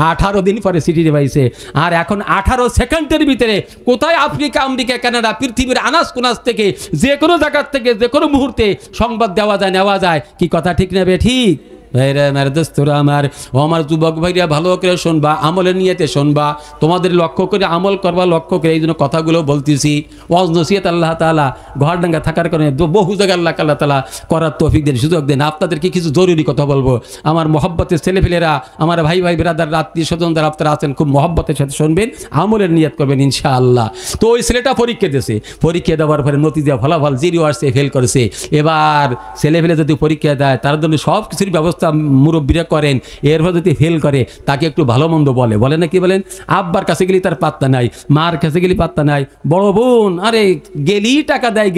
18 দিন পরে চিঠিটা পাইছে। আর এখন 18 সেকেন্ডের ভিতরে কোথায় আফ্রিকা, আমেরিকা, কানাডা, পৃথিবীর আনাস কোনাস থেকে, যে কোনো জায়গার থেকে, যে কোনো মুহূর্তে সংবাদ দেওয়া যায়, নেওয়া যায়। কি কথা ঠিক নেবে ঠিক? ভাইরা আমার, দোস্তরা আমার, ও আমার যুবক ভাইরা, ভালো করে শুনবা, আমলের নিয়তে শুনবা, তোমাদের লক্ষ্য করে আমল করবা, লক্ষ্য করে এই জন্য কথাগুলো বলতেছি। ওয়াজ নসিহত আল্লাহ তাআলা ঘরডাঙ্গা থাকার কারণে বহু জায়গায় আল্লাহ তাআলা করার তৌফিক দেন, সুযোগ দেন। আপনাদেরকে কিছু জরুরি কথা বলবো। আমার মহব্বতের ছেলেপেলেরা, আমার ভাই ব্রাদার, আত্মীয় স্বজন যারা আপনারা আছেন, খুব মহব্বতের সাথে শুনবেন, আমলের নিয়ত করবেন ইনশাআল্লাহ। তো ওই ছেলেটা পরীক্ষা দিয়েছে, পরীক্ষা দেওয়ার পরে নতিজা ফলাফল 0 আসছে, ফেল করেছে। এবার ছেলেপেলে যদি পরীক্ষা দেয়, তার জন্য সব কিছুর ব্যবস্থা মুরব্বীরা করেন। এরপর যদি ফেল করে, তাকে একটু ভালো মন্দ বলে না, কি বলেন? আব্বার কাছে গেলে তার পাত্তা নাই, মার কাছে গেলে পাত্তা নাই, বড় বোন আরে গেলি টাকা দেয়,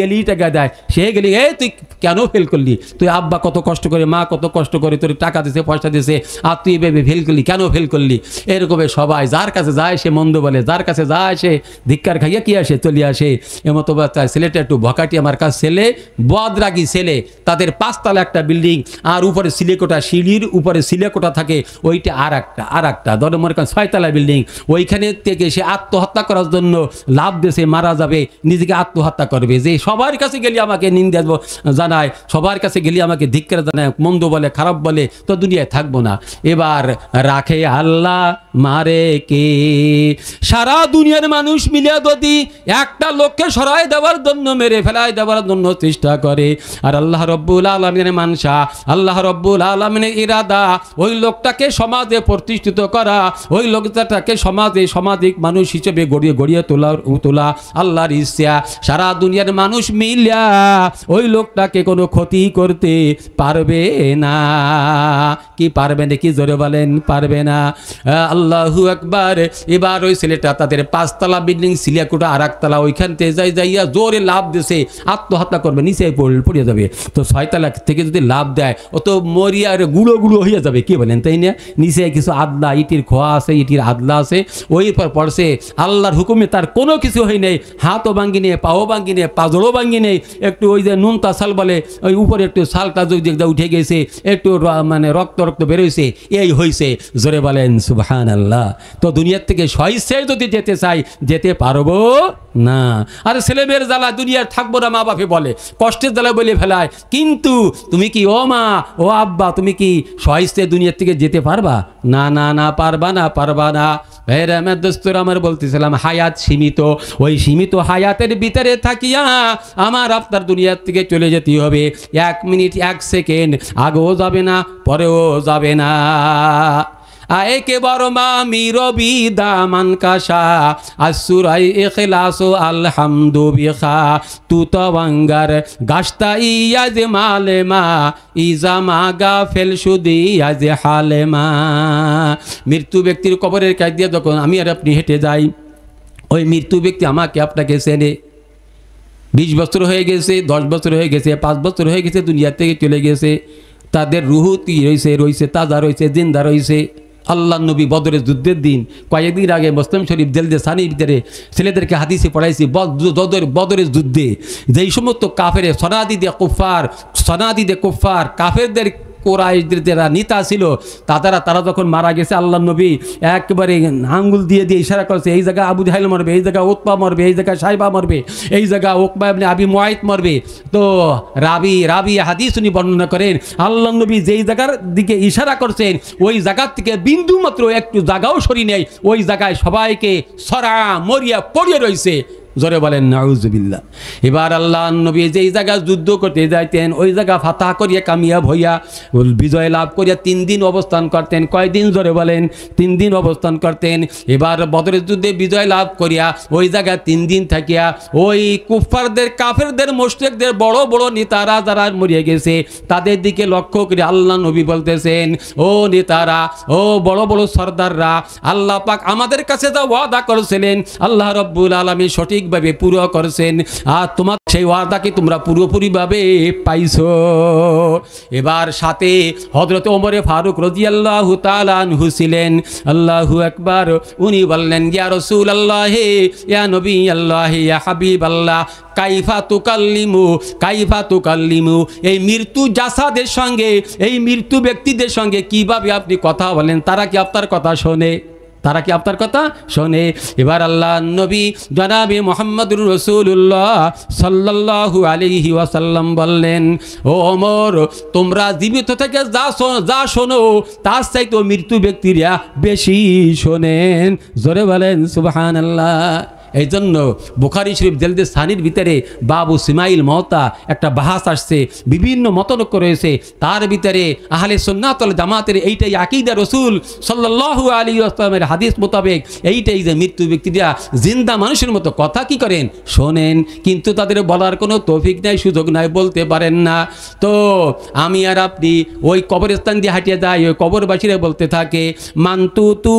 সে গেলি তুই কেন ফেল করলি? তুই আব্বা কত কষ্ট করে, মা কত কষ্ট করে তোর টাকা দিছে, পয়সা দিছে, আর তুই ভেবে ফেল করলি, কেন ফেল করলি? এরকম সবাই যার কাছে যায় সে মন্দ বলে, যার কাছে যায় সে ধিক্কার খাইয়া কি আসে, চলে আসে। এমতো ছেলেটা একটু ভকাটি আমার কাছে ছেলে, বদরাগী ছেলে। তাদের 5 তলা একটা বিল্ডিং, আর উপরে সিলিকট কোঠা, সিঁড়ির উপরে সিলে কোঠা থাকে, ওইটা আর একটা ধরো মনে করেন 6 তলা বিল্ডিং, ওইখানে থেকে সে আত্মহত্যা করার জন্য লাভ দেশে মারা যাবে, নিজেকে আত্মহত্যা করবে। যে সবার কাছে গেলে আমাকে নিন্দা জানায়, সবার কাছে গেলে আমাকে ধিক্কার জানায়, মন্দ বলে, খারাপ বলে, তো দুনিয়ায় থাকবো না। এবার রাখে আল্লাহ মারে কে, সারা দুনিয়ার মানুষ মিলে যদি একটা লোককে সরাই দেওয়ার জন্য, মেরে ফেলাই দেওয়ার জন্য চেষ্টা করে, আর আল্লাহ রব্বুল আলামিনের মানসা, আল্লাহ রব্বুল আলামিনের ইরাদা ওই লোকটাকে সমাজে প্রতিষ্ঠিত করা, ওই লোকটাকে সমাজে সামাজিক মানুষ হিসেবে গড়িয়ে তোলা আল্লাহর ইচ্ছা। সারা দুনিয়ার মানুষ মিলিয়া ওই লোকটাকে কোনো ক্ষতি করতে পারবে না। কি পারবে না? কি জোরে বলেন, পারবে না। আল্লাহু আকবার। এবার ওই ছেলেটা তাদের 5 তলা বিল্ডিং সিলিয়াকুটা আর একতলা, ওইখান থেকে যাইয়া জোরে লাভ দিছে, আত্মহত্যা করবে, নিচে পড়ে যাবে। তো 6 তলা থেকে যদি লাভ দেয়, ও তো মরিয়ার গুঁড়ো হয়ে যাবে। কি বলেন, তাই না? নিচে কিছু আদলা, ইটির খোয়া আছে, ইটির আদলা আছে, ওই পর পড়ছে। আল্লাহর হুকুমে তার কোনো কিছু হয় নাই, হাতও ভাঙ্গি নেই, পাও ভাঙ্গি নেই, পাজড়ও ভাঙ্গি নেই, একটু ওই যে নুনতা সাল বলে, ওই উপরে একটু সালটা যদি উঠে গেছে, একটু মানে রক্ত বেরোইছে, এই হয়েছে। জোরে বলেন সুবহানাল্লাহ। তো দুনিয়ার থেকে স্বইচ্ছায় যদি যেতে চাই, যেতে পারবো না। আর ছেলে মেয়ের জ্বালা দুনিয়ার থাকবো না, মা বাপে বলে, কষ্টের জ্বালা বলে ফেলায়। কিন্তু তুমি কি ও মা ও আব্বা, তুমি কি স্বইচ্ছায় দুনিয়ার থেকে যেতে পারবা? না না না, পারবা না। ভাইরা আমার দোস্তর, আমার বলতেছিলাম হায়াত সীমিত, ওই সীমিত হায়াতের ভিতরে থাকিয়া আমার আপনার দুনিয়ার থেকে চলে যেতে হবে। 1 মিনিট 1 সেকেন্ড আগেও যাবে না, পরেও যাবে না। আয়েকে বরমা মিরবি দামান কাশা আসুরাই ইখলাস আলহামদু বিখা তুতওয়াঙ্গার গাস্তা ইয়াজ মালেমা ইজামা গাফেল সুদি আজ হালেমা। মৃত্যু ব্যক্তির কবরের কাছ দিয়ে যখন আমি আর আপনি হেঁটে যাই, ওই মৃত্যু ব্যক্তি আমাকে আপনাকে চেনে। 20 বছর হয়ে গেছে, 10 বছর হয়ে গেছে, 5 বছর হয়ে গেছে, দুনিয়া থেকে চলে গেছে। তাদের রুহু রয়েছে, তাজা রয়েছে, জিন্দা রয়েছে। আল্লাহ নবী বদরের যুদ্ধের দিন কয়েকদিন আগে মুসলিম শরীফ জেলদে সানির ভিতরে ছেলেদেরকে হাদিসে পড়াইছি, বদরের যুদ্ধে যেই সমস্ত কাফেরে সনাদিদে কুফার কাফেরদের কোরাইশদের যারা নেতা ছিল, তারা যখন মারা গেছে, আল্লাহ নবী একেবারে আঙ্গুল দিয়ে ইশারা করেছে, এই জায়গা আবু জাহেল মরবে, এই জায়গা উতবা মরবে, এই জায়গা সাইবা মরবে, এই জায়গা উকবা ইবনে আবি মুআইত মরবে। তো রাবি হাদিস উনি বর্ণনা করেন, আল্লাহ নবী যেই জায়গার দিকে ইশারা করছেন, ওই জায়গার থেকে বিন্দু মাত্র একটু জায়গাও সরি নেই, ওই জায়গায় সবাইকে সরা মরিয়া পড়িয়ে রয়েছে। জোরে বলেন নাউজুবিল্লাহ। এবার আল্লাহ নবী যেই জায়গায় যুদ্ধ করতে যাইতেন, ওই জায়গা ফাতাহ করিয়া কামিয়াব হইয়া বিজয় লাভ করিয়া 3 দিন অবস্থান করতেন। কয়দিন? জোরে বলেন, 3 দিন অবস্থান করতেন। এবার বদরের যুদ্ধে বিজয় লাভ করিয়া ওই জায়গায় 3 দিন থাকিয়া ওই কুফফারদের কাফেরদের মুশরিকদের বড় বড় নেতারা যারা মরিয়া গেছে, তাদের দিকে লক্ষ্য করে আল্লাহ নবী বলতেছেন, ও নেতারা, ও বড় বড় সর্দাররা, আল্লাহ পাক আমাদের কাছে যা ওয়াদা করেছিলেন, আল্লাহ রাব্বুল আলামিন সঠিকভাবে পুরো করেছেন, আর তোমার সেই ওয়াদাকে তোমরা পুরোপুরিভাবে পাইছো। এবার সাথে হযরত ওমর ফারুক রাদিয়াল্লাহু তাআলা আনহু ছিলেন। আল্লাহু আকবার। উনি বললেন, ইয়া রাসূলুল্লাহ, ইয়া নবী আল্লাহ, ইয়া হাবিবাল্লাহ, কাইফা তুকাল্লিমু, এই মৃত্যু জাসাদের সঙ্গে, এই মৃত্যু ব্যক্তিদের সঙ্গে কিভাবে আপনি কথা বলেন? তারা কি আপনার কথা শোনে? এবার আল্লাহ নবী জনাবে মুহাম্মদুর রাসূলুল্লাহ সাল্লাল্লাহু আলাইহি ওয়াসাল্লাম বললেন, ও ওমর, তোমরা জীবিত থেকে যা শোনো, তার চাইতে মৃত্যু ব্যক্তিরা বেশি শোনেন। জোরে বলেন সুবহানাল্লাহ। এই জন্য বুখারী শরীফ জেলদে সানির ভিতরে বাবু সিমাইল মওতা একটা বাহাস আসছে, বিভিন্ন মতনৈক্য রয়েছে। তার ভিতরে আহলে সুন্নাত ওয়াল জামাতের এইটাই আকীদা, রাসূল সাল্লাল্লাহু আলাইহি ওয়াসাল্লামের হাদিস মোতাবেক এইটাই যে মৃত্যু ব্যক্তিরা জিন্দা মানুষের মতো কথা কি করেন? শোনেন, কিন্তু তাদের বলার কোনো তৌফিক নাই, সুযোগ নাই, বলতে পারেন না। তো আমি আর আপনি ওই কবরস্থান দিয়ে হাঁটিয়ে যাই, ওই কবরবাসীরা বলতে থাকে, মান্তু তু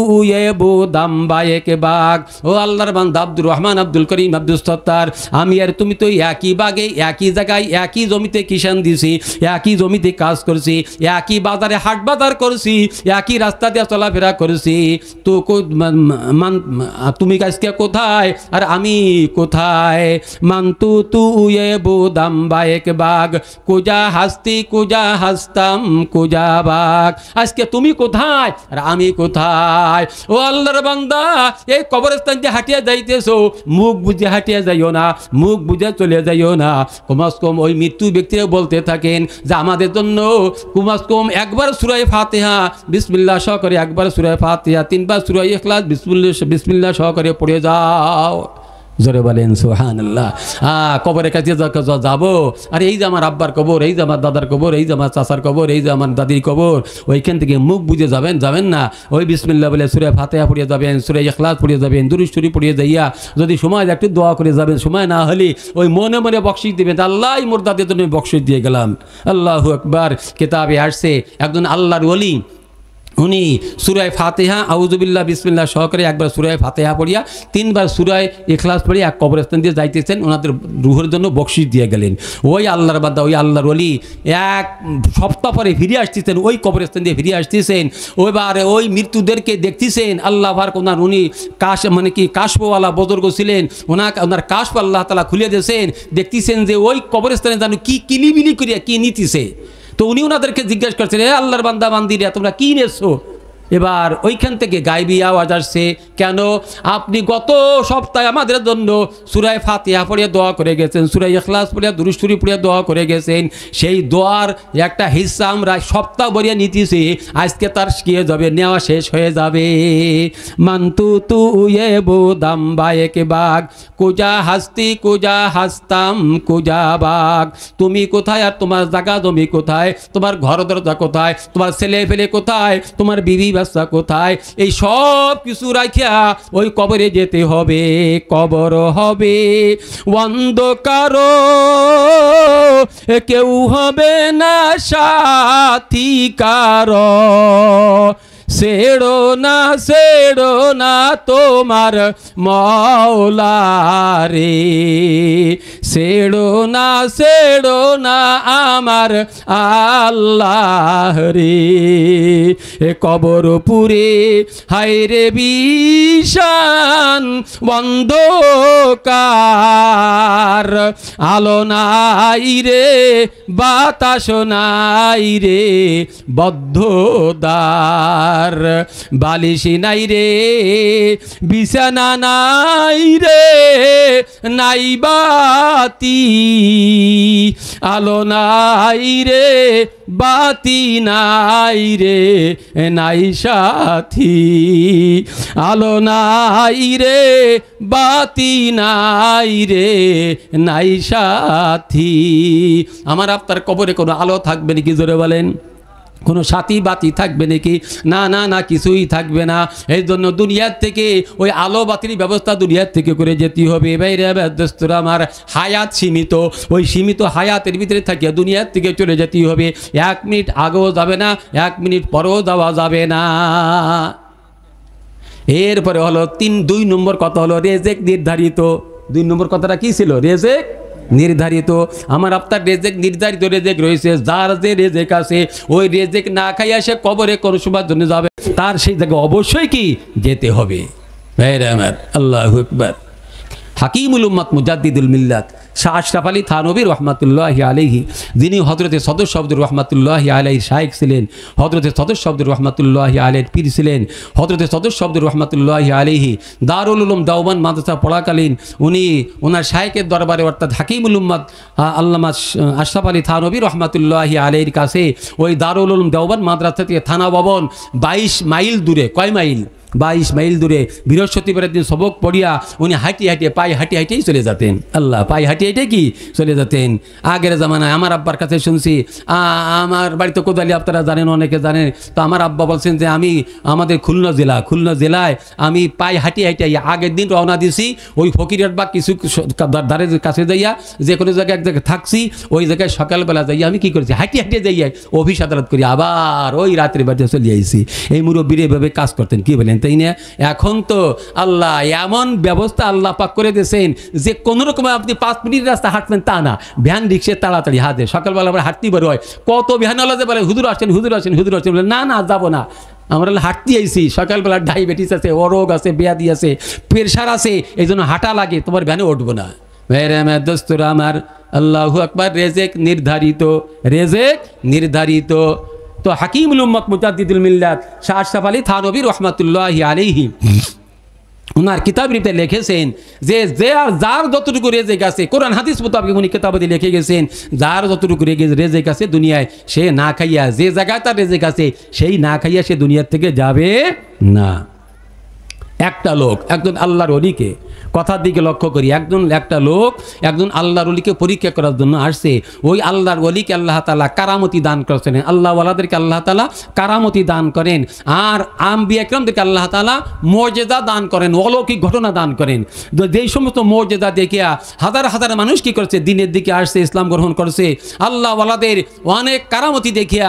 এবু দাম্বায়েকে বাগ, ও আল্লাহর বান্দা আব্দুর রহমান, আব্দুল করিম, আব্দুল সত্তার, আমি আর তুমি তো একই বাগে, একই জায়গায়, একই জমিতে কিষান দিছি, একই জমিতে কাজ করছি, একই বাজারে হাট বাজার করছি, একই রাস্তা দিয়ে চলাফেরা করেছি, তো তুমি আজকে কোথায় আর আমি কোথায়? মান্তু তু এ বুদাম বায়েক বাগ, কুজা হাসতি কুজা হাসতাম কুজা বাগ। আজকে তুমি কোথায় আর আমি কোথায়? ও আল্লাহর বান্দা, এই কবরস্থান যে হাঁটিয়ে যাইতেছো, মুখ বুঝে হাঁটিয়ে যাইও না, মুখ বুঝে চলে যাইও না। কমাস কম ওই মৃত্যু ব্যক্তিরা বলতে থাকেন যে আমাদের জন্য কমাস কম একবার সূরা ফাতিহা বিসমিল্লাহ সহকারে, একবার সূরা ফাতিহা, 3 বার সূরা ইখলাস বিসমিল্লাহ সহকারে পড়ে যাও। জোরে বলেন সুবহানাল্লাহ। কবরের কাছে যাবো, আর এই যে আমার আব্বার কবর, এই যে আমার দাদার কবর, এই যে আমার চাচার কবর, এই যে আমার দাদির কবর, ওইখান থেকে মুখ বুঝে যাবেন না। ওই বিসমিল্লাহ বলে সূরা ফাতিহা পড়িয়ে যাবেন, সূরা ইখলাস পড়িয়ে যাবেন, দুরূদ শরীফ পড়িয়ে যাইয়া যদি সময় একটু দোয়া করে যাবেন, সময় না হলে ওই মনে মনে বকশিশ দিবেন, আল্লাহ মোর দাদের জন্য বকশিশ দিয়ে গেলাম। আল্লাহু আকবার। কিতাবে আসছে একজন আল্লাহর ওলি, উনি সূরা ফাতিহা আউযুবিল্লাহ বিসমিল্লাহ সহকারে একবার সূরা ফাতিহা পড়িয়া 3 বার সূরা ইখলাস পড়িয়া এক কবরস্থান দিয়ে যাইতেছেন, ওনাদের রুহের জন্য বকশিশ দিয়ে গেলেন। ওই আল্লাহর বান্দা, ওই আল্লাহর ওলি 1 সপ্তাহ পরে ফিরে আসতেছেন, ওই কবরস্থান দিয়ে ফিরে আসতেছেন, ওইবার ওই মৃত্যুদেরকে দেখতেছেন। আল্লাহ ভার ওনার উনি কাশওয়ালা বুজুর্গ ছিলেন, ওনার কাশফ আল্লাহ তাআলা খুলে দিয়েছেন। দেখতেছেন যে ওই কবরস্থানে জানো কি কিলিবিলি করিয়া কি নিতেছে। তো উনি ওনাদেরকে জিজ্ঞাসা করছেন, এ আল্লাহর বান্দা বান্দিরা, তোমরা কি নেছো? এবার ওইখান থেকে গায়বী আওয়াজ আসছে, কেন আপনি গত সপ্তাহে আমাদের জন্য সূরা ফাতিহা পড়ে দোয়া করে গেছেন, সূরা ইখলাস পড়ে দুরূদ শরীফ পড়ে দোয়া করে গেছেন, সেই দোয়ার একটা হিস্সা আমরা সপ্তাহ ভরিয়া নিতেছি, আজকে তার শিয়ে যাবে, নেওয়া শেষ হয়ে যাবে। মান্তু তু এ বুদাম বায়েক বাগ, কুজা হাসতি কুজা হাসতাম কুজা বাগ। তুমি কোথায় আর তোমার জায়গা জমি কোথায়, তোমার ঘর দরজা কোথায়, তোমার ছেলে ফেলে কোথায়, তোমার বিবি বাচ্চা কোথায়, এই সব কিছু রাখিয়া ওই কবরে যেতে হবে। কবর হবে অন্ধকার, কেউ হবে না সাথী কারো, ছেড়ো না তোমার মওলারে, ছেড়ো না আমার আল্লাহ রে। কবর পুরে হায়রে বিশান অন্ধকার, আলো নাই রে বাতাস নাই রে বদ্ধ দ্বার, বালিশ নাই রে বিছানা নাই রে নাই বাতি, আলো নাই রে বাতি নাই রে নাই সাথী, আলো নাই রে বাতি নাই রে নাই সাথী। আমার আপনার কবরে কোনো আলো থাকবে নাকি? জোরে বলেন। কোনো সাথী বাতি থাকবে নাকি? না না না, কিছুই থাকবে না। এই জন্য দুনিয়ার থেকে ওই আলো বাতির ব্যবস্থা দুনিয়ার থেকে করে যেতে হবে। বাইরে দোস্তরা আমার, হায়াত সীমিত, ওই সীমিত হায়াতের ভিতরে থাকিয়া দুনিয়ার থেকে চলে যেতে হবে। 1 মিনিট আগেও যাবে না, 1 মিনিট পরেও যাওয়া যাবে না। এরপরে হলো 2 নম্বর কথা হলো রেজেক নির্ধারিত। 2 নম্বর কথাটা কি ছিল? রেজেক নির্ধারিত। আমার আপনার রেজেক নির্ধারিত রেজেক রয়েছে। যার যে রেজেক আছে ওই রেজেক না খাইয়া সে কবরে কোন সময়ের জন্য যাবে, তার সেই জায়গায় অবশ্যই কি যেতে হবে। আল্লাহু আকবার। হাকিমুল উম্মাত মুজাদ্দিদুল মিল্লাত শাহ আশরাফ আলী থানভী রহমাতুল্লাহি আলাইহি, যিনি হযরতে সদর শব্দ রহমাতুল্লাহি আলাইহির শাইখ ছিলেন, হযরতে সদর শব্দ রহমাতুল্লাহি আলাইহির পীর ছিলেন, হযরতে সদর শব্দ রহমাতুল্লাহি আলাইহি দারুল উলুম দেওবন্দ মাদ্রাসা পড়াকালীন উনি ওনার শাইখের দরবারে অর্থাৎ হাকিমুল উম্মাত আল্লামা আশরাফ আলী থানভী রহমাতুল্লাহি আলাইহির কাছে ওই দারুল উলুম দেওবন্দ মাদ্রাসা থেকে থানা ভবন 22 মাইল দূরে, কয় মাইল? 22 মাইল দূরে বৃহস্পতিবারের দিন সবক পড়িয়া উনি হাঁটিয়ে পায়ে হাঁটিয়েই চলে যেতেন। আল্লাহ, পায়ে হাঁটিয়ে কি চলে যেতেন। আগের জামানায় আমার আব্বার কাছে শুনছি, আমার বাড়িতে কোদালি আপনারা জানেন, অনেকে জানেন, তো আমার আব্বা বলছেন যে আমি আমাদের খুলনা জেলায় আমি পায়ে হাঁটিয়ে আগের দিন রওনা দিছি, ওই ফকিরের বা কিছু দ্বারের কাছে যাইয়া যে কোনো জায়গায় এক জায়গায় থাকছি, ওই জায়গায় সকালবেলা যাইয়া আমি কি করেছি, হাঁটিয়ে যাইয়া অফিস আদালত করি, আবার ওই রাত্রে বাড়িতে চলে আইছি। এই মুরব্বীর এভাবে কাজ করতেন, কি বলেন? তাই না? এখন তো আল্লাহ এমন ব্যবস্থা আল্লাহ পাক করে দিয়েছেন যে কোনো রকমে আপনি 5 মিনিট রাস্তা হাঁটবেন তা না, ভ্যান রিক্সে তাড়াতাড়ি হাতে সকালবেলা আবার হাঁটতেই বের হয়। কত ভ্যানওয়ালা যে বলে হুজুর আসেন হুজুর আসেন হুজুর আসেন, বলে না না যাবো না, আমরা হাঁটতে আইছি, সকালবেলা ডায়াবেটিস আছে, অরোগ আছে, ব্যাধি আছে, প্রেশার আছে, এই জন্য হাঁটা লাগে, তোমার ভ্যানে উঠবো না। ভাইরা আমার দোস্তরা আমার, আল্লাহু আকবার। রেজেক নির্ধারিত, রেজেক নির্ধারিত। তো হাকিমুল উম্মত মুজাদ্দিদুল মিল্লাত শাহ আশরাফ আলী থানভী রহমাতুল্লাহি আলাইহি ওনার কিতাবটিতে লিখেছেন যে যার যতটুকু রেজেক আছে, কোরআন হাদিস মোতাবেক উনি কিতাবে লিখে গেছেন, যার যতটুকু রেজেক আছে দুনিয়ায়, সে না খাইয়া, যে জায়গায় তার রেজেক আছে সেই না খাইয়া সে দুনিয়ার থেকে যাবে না। একটা লোক একজন আল্লাহর ওলিকে, কথার দিকে লক্ষ্য করি, একটা লোক একজন আল্লাহর ওলিকে পরীক্ষা করার জন্য আসছে। ওই আল্লাহর ওলিকে আল্লাহ তাআলা কারামতি দান করেছেন, আল্লাহ ওয়ালাদেরকে আল্লাহ তাআলা কারামতি দান করেন, আর আম্বিয়া কিরামদেরকে আল্লাহ তাআলা মুজিজা দান করেন, অলৌকিক ঘটনা দান করেন। যেই সমস্ত মুজিজা দেখিয়া হাজার হাজার মানুষ কি করছে, দিনের দিকে আসছে, ইসলাম গ্রহণ করছে। আল্লাহ ওয়ালাদের অনেক কারামতি দেখিয়া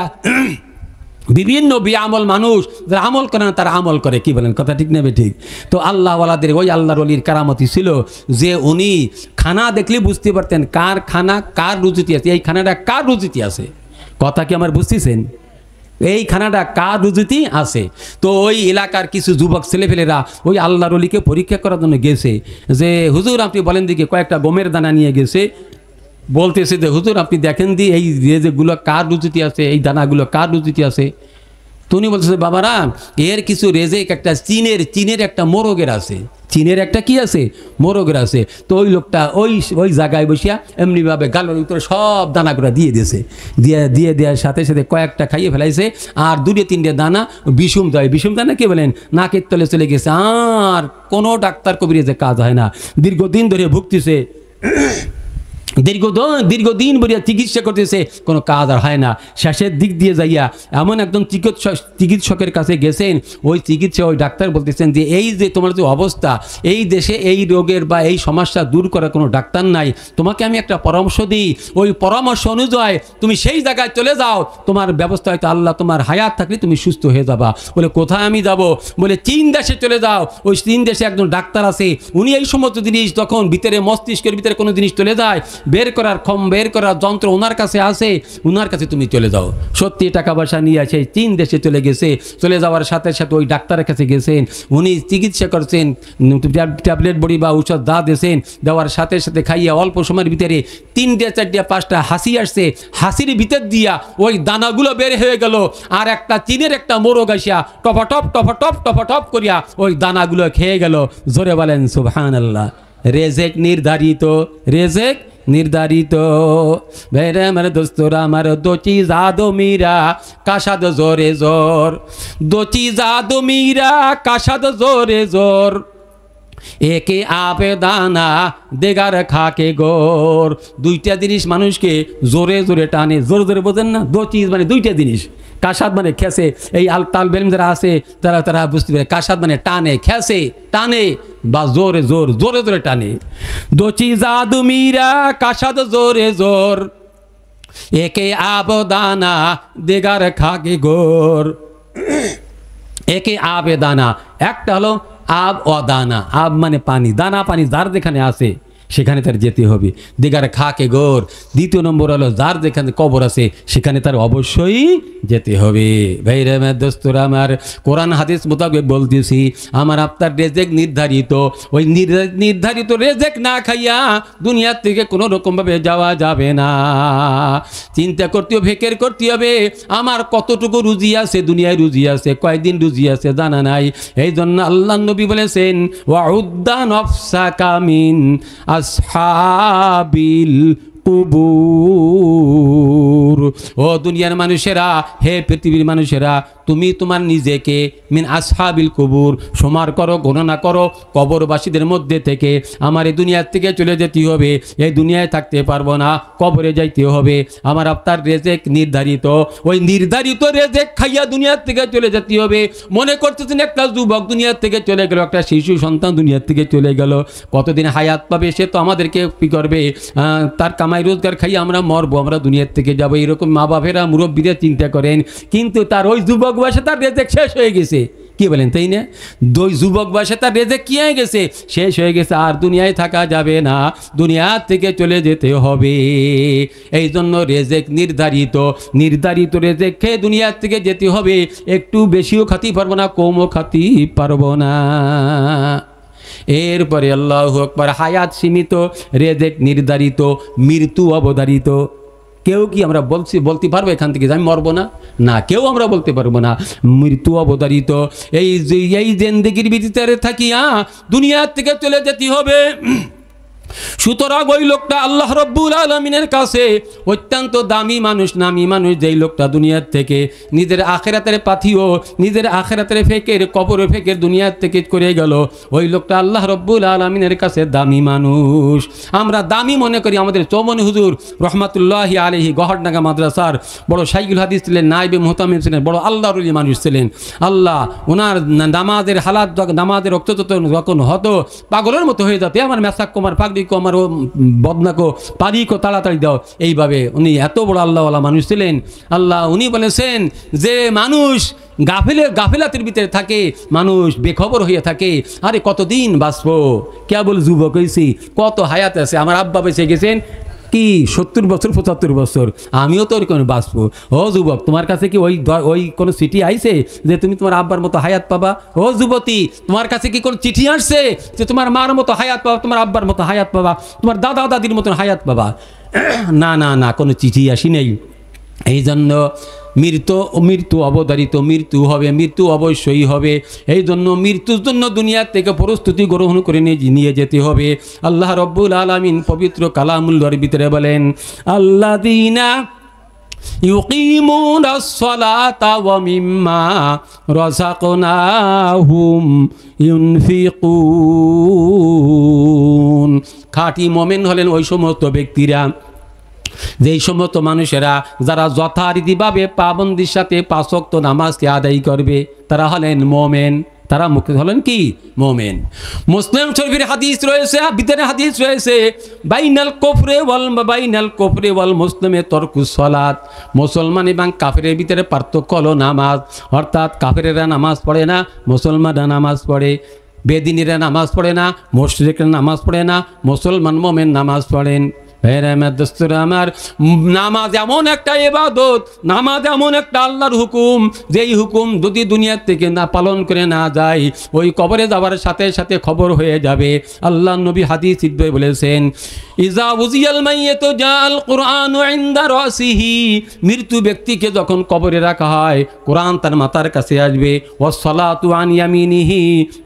বিভিন্ন বিআমল মানুষ যারা আমল করে না তারা আমল করে, কি বলেন, কথা ঠিক নেবে ঠিক? তো আল্লাহ ওয়ালাদের ওই আল্লাহর ওলির কারামতি ছিল যে উনি খানা দেখলে বুঝতে পারতেন কার খানা কার রুচিতে আছে, এই খানাটা কার রুচিতে আছে। কথা কি আমার বুঝতেছেন? এই খানাটা কার রুচিতে আছে। তো ওই এলাকার কিছু যুবক ছেলেপেলেরা ওই আল্লাহর ওলিকে পরীক্ষা করার জন্য গেছে, যে হুজুর আপনি বলেন দিকে, কয়েকটা গমের দানা নিয়ে গেছে, বলতেছে যে হুজুর আপনি দেখেন দি এই যেগুলো কার রুচিতে আছে, এই দানাগুলো কার রুচিতে আছে। তো উনি বলতেছে বাবারা এর কিছু রেজেক একটা চীনের একটা মোরগের আছে, চীনের একটা কি আছে, মোরগের আছে। তো ওই লোকটা ওই জায়গায় বসিয়া এমনিভাবে গালের ভিতরে সব দানাগুলো দিয়ে দিয়েছে, দেওয়ার সাথে সাথে কয়েকটা খাইয়ে ফেলাইছে, আর 2-3টে দানা বিষুম দানা কি বলেন নাকের তলে চলে গেছে। আর কোনো ডাক্তার কবিরাজে কাজ হয় না, দীর্ঘদিন ধরে ভুগতেছে, দীর্ঘদিন বলিয়া চিকিৎসা করতেছে, কোনো কাজ আর হয় না। শেষের দিক দিয়ে যাইয়া এমন একজন চিকিৎসকের কাছে গেছেন, ওই চিকিৎসা ওই ডাক্তার বলতেছেন যে এই যে তোমার যে অবস্থা, এই দেশে এই রোগের বা এই সমস্যা দূর করার কোনো ডাক্তার নাই, তোমাকে আমি একটা পরামর্শ দিই, ওই পরামর্শ অনুযায়ী তুমি সেই জায়গায় চলে যাও, তোমার ব্যবস্থা হয়তো আল্লাহ তোমার হায়াত থাকলে তুমি সুস্থ হয়ে যাবা। বলে কোথায় আমি যাব? বলে চীন দেশে চলে যাও, ওই চীন দেশে একজন ডাক্তার আছে, উনি এই সমস্ত জিনিস যখন ভিতরে মস্তিষ্কের ভিতরে কোনো জিনিস চলে যায়, বের করার যন্ত্র ওনার কাছে আছে, ওনার কাছে তুমি চলে যাও। সত্যি টাকা পয়সা নিয়ে আসে চীন দেশে চলে গেছে, চলে যাওয়ার সাথে সাথে ওই ডাক্তারের কাছে গেছেন, উনি চিকিৎসা করছেন, ট্যাবলেট বড়ি বা ঔষধ দিয়েছেন, দেওয়ার সাথে সাথে খাইয়া অল্প সময়ের ভিতরে 3টে 4টে 5টা হাসি আসছে, হাসির ভিতর দিয়া ওই দানাগুলো বের হয়ে গেল, আর একটা চীনের একটা মোরগ আসিয়া টপাটপ করিয়া ওই দানাগুলো খেয়ে গেল। জোরে বলেন সুবহানাল্লাহ। রেজেক নির্ধারিত, রেজেক নির্ধারিত। বেরে আমার দোস্তরা আমার, দো চিজ আদো মীরা কাশাদ জোরে জোর, দো চিজ আদো মীরা কাশাদ জোরে জোর, একে আপে দানা দেগার খাকে গোর। দুইটা জিনিস মানুষকে জোরে জোরে টানে, জোরে জোরে বোঝেন না? দো চিজ মানে দুইটা জিনিস, কাসাদ মানে খেসে, এই আলতাল বেলম যারা আছে তারা বুঝতে পারে, কাসাদ মানে টানে, খেসে টানে বা জোরে জোরে টানে। দো চিজ আদমিরা কাসাদ জোরে জোর, একে আবদানা দেগার খাকে গোর। একে আবে দানা, একটা হলো আব ও দানা। আব মানে পানি, দানা পানি যার যেখানে আছে সেখানে তার যেতে হবে, দিগার খাকে গোর। দ্বিতীয় নম্বর হলো যার যেখানে কবর আছে সেখানে তার অবশ্যই যেতে হবে। ভাইরা আমার দোস্তরা আমার, কোরআন হাদিস মোতাবেক বলতেছি, আমার আপনার রেজেক নির্ধারিত, ওই নির্ধারিত রেজেক না খাইয়া দুনিয়ার থেকে কোনো রকমভাবে যাওয়া যাবে না। চিন্তা করতে হবে, ফিকির করতে হবে, আমার কতটুকু রুজি আছে, দুনিয়ায় রুজি আছে, কয়দিন রুজি আছে জানা নাই। এই জন্য আল্লাহ নবী বলেছেন, ওয়াউদ্দা নফসাকা মিন আসহাবিল কুবুর। ও দুনিয়ার মানুষেরা, হে পৃথিবীর মানুষেরা, তুমি তোমার নিজেকে মিন আসহাবিল কুবুর সমার করো, গণনা করো কবরবাসীদের মধ্যে থেকে। আমার এই দুনিয়ার থেকে চলে যেতে হবে, এই দুনিয়ায় থাকতে পারবো না, কবরে যাইতে হবে। আমার আপনার রেজেক নির্ধারিত, ওই নির্ধারিত রেজেক খাইয়া দুনিয়ার থেকে চলে যেতে হবে। মনে করতেছেন একটা যুবক দুনিয়ার থেকে চলে গেল, একটা শিশু সন্তান দুনিয়ার থেকে চলে গেল, কতদিন হায়াত পাবে সে তো আমাদেরকে কী করবে, তার কামাই রোজগার খাইয়ে আমরা মরবো, আমরা দুনিয়ার থেকে যাবো, এরকম মা বাপেরা মুরব্বীরা চিন্তা করেন। কিন্তু তার ওই যুবক বয়সে তার রেজেক শেষ হয়ে গেছে। কি বলেন তাই না? দুই যুবক বয়সে তার রেজেক কি হয়ে গেছে, শেষ হয়ে গেছে, আর দুনিয়ায় থাকা যাবে না, দুনিয়া থেকে চলে যেতে হবে। এই জন্য রেজেক নির্ধারিত, নির্ধারিত রেজেক খেয়ে দুনিয়া থেকে যেতে হবে। একটু বেশিও খাতি পারবো না, কমও খাতি পারবো না। এরপরে আল্লাহু আকবার, হায়াত সীমিত, রেজেক নির্ধারিত, মৃত্যু অবধারিত। কেউ কি আমরা বলতে পারবো এখান থেকে যে আমি মরবো না? না, কেউ আমরা বলতে পারবো না। মৃত্যু অবধারিত। এই জিন্দেগির ভিতরে থাকিয়া দুনিয়ার থেকে চলে যেতে হবে। সুতরাং ওই লোকটা আল্লাহ রব্বুল আলামিনের কাছে অত্যন্ত দামি মানুষ, নামি মানুষ, যেই লোকটা দুনিয়ার থেকে নিজের আখেরাতের পাথিও, নিজের আখেরাতের ফেকের, কবরের ফেকের দুনিয়ার থেকে করে গেল, ওই লোকটা আল্লাহ রব্বুল আলামিনের কাছে দামি মানুষ। আমরা দামি মনে করি। আমাদের চৌমনি হুজুর রহমাতুল্লাহি আলাইহি গহরডাঙ্গা মাদ্রাসার বড় শাইখুল হাদিস ছিলেন, নাইবে মুহতামিম ছিলেন, বড় আল্লাহর ওলি মানুষ ছিলেন। আল্লাহ ওনার নামাজের হালাত, নামাজের রক্ত যখন হতো পাগলের মতো হয়ে যেত, আমার মেসাক কুমার পাগড়ি কো, আমার বদনাকো পারি কো, তাড়াতাড়ি দাও, এইভাবে উনি এত বড় আল্লাহওয়ালা মানুষ ছিলেন। আল্লাহ উনি বলেছেন যে মানুষ গাফিলাতের ভিতরে থাকে, মানুষ বেখবর হয়ে থাকে, আরে কতদিন বাঁচবো, কেবল যুবক হয়েছি, কত হায়াত আছে। আমার আব্বা বেঁচে গেছেন কি 70 বছর 75 বছর, আমিও তো ওরকম বাঁচবো। ও যুবক, তোমার কাছে কি ওই কোনো চিঠি আইছে যে তুমি তোমার আব্বার মতো হায়াত পাবা? ও যুবতী, তোমার কাছে কি কোনো চিঠি আসছে যে তোমার মার মতো হায়াত পাবা, তোমার আব্বার মতো হায়াত পাবা, তোমার দাদা দাদির মতন হায়াত পাবা? না না না, কোনো চিঠি আসি নেই। এই জন্য মৃত্যু অবধারিত, মৃত্যু হবে, মৃত্যু অবশ্যই হবে। এই জন্য মৃত্যুর জন্য দুনিয়ার থেকে প্রস্তুতি গ্রহণ করে নিয়ে যেতে হবে। আল্লাহ রব্বুল আলামিন পবিত্র কালামুল্লাহর ভিতরে বলেন, আল্লাযীনা ইউকিমুনাস সালাতা ওয়া মিম্মা রাযাকনাহুম ইউনফিকুন। খাঁটি মুমিন হলেন ওই সমস্ত ব্যক্তিরা, যেই সমস্ত মানুষেরা যারা যথারীতিভাবে পাবন্দির সাথে 5 ওয়াক্ত নামাজকে আদায় করবে, তারা হলেন মোমেন। তারা মুখে হলেন কি? মোমেন। মুসলিম শরীফের হাদিস রয়েছে, ভিতরে হাদিস রয়েছে, বাইনাল কুফরি ওয়াল মুসলিমে তরকুস সালাত। মুসলমান এবং কাফেরের ভিতরে পার্থক্য হলো নামাজ। অর্থাৎ কাফেরেরা নামাজ পড়ে না, মুসলমানরা নামাজ পড়ে। বেদিনীরা নামাজ পড়ে না, মুশরিকরা নামাজ পড়ে না, মুসলমান মোমেন নামাজ পড়েন। আমার নামাজ এমন একটা ইবাদত, নামাজ এমন একটা আল্লাহর হুকুম, যেই হুকুম যদি দুনিয়ার থেকে না পালন করে না যায়, ওই কবরে যাওয়ার সাথে সাথে খবর হয়ে যাবে। আল্লাহ নবী হাদিসে বলেছেন, ইজা উজিয়াল মাইয়াতু জাআল কুরআনু ইনদা রাসিহি। মৃত্যু ব্যক্তিকে যখন কবরে রাখা হয়, কোরআন তার মাথার কাছে আসবে। ওয়াস সালাতু আন ইয়ামিনিহি,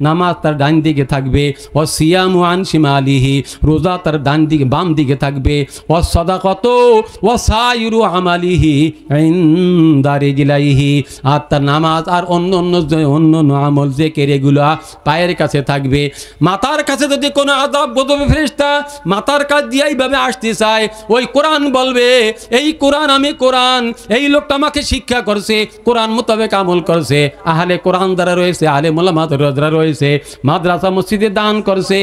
নামাজ তার ডান দিকে থাকবে। ওয়াস সিয়ামু আন শিমালিহি, রোজা তার ডান দিকে, বাম দিকে থাকবে। ওয়াস সাদাকাতু ওয়া সাইরু আমালিহি ইনদা রিজলাইহি, আর তার নামাজ আর অন্য আমল জিকির এগুলো পায়ের কাছে থাকবে। মাথার কাছে যদি কোনো আযাব গজবে ফেরেশতা মাথার কাছে দিয়ে এইভাবে আসতে চায়, ওই কোরআন বলবে, এই কোরআন, আমি কোরআন, এই লোকটা আমাকে শিক্ষা করছে, কোরআন মোতাবেক আমল করছে, আহলে কোরআন দ্বারা রয়েছে, আলে মোলামা দ্বারা রয়েছে, মাদ্রাসা মসজিদে দান করছে,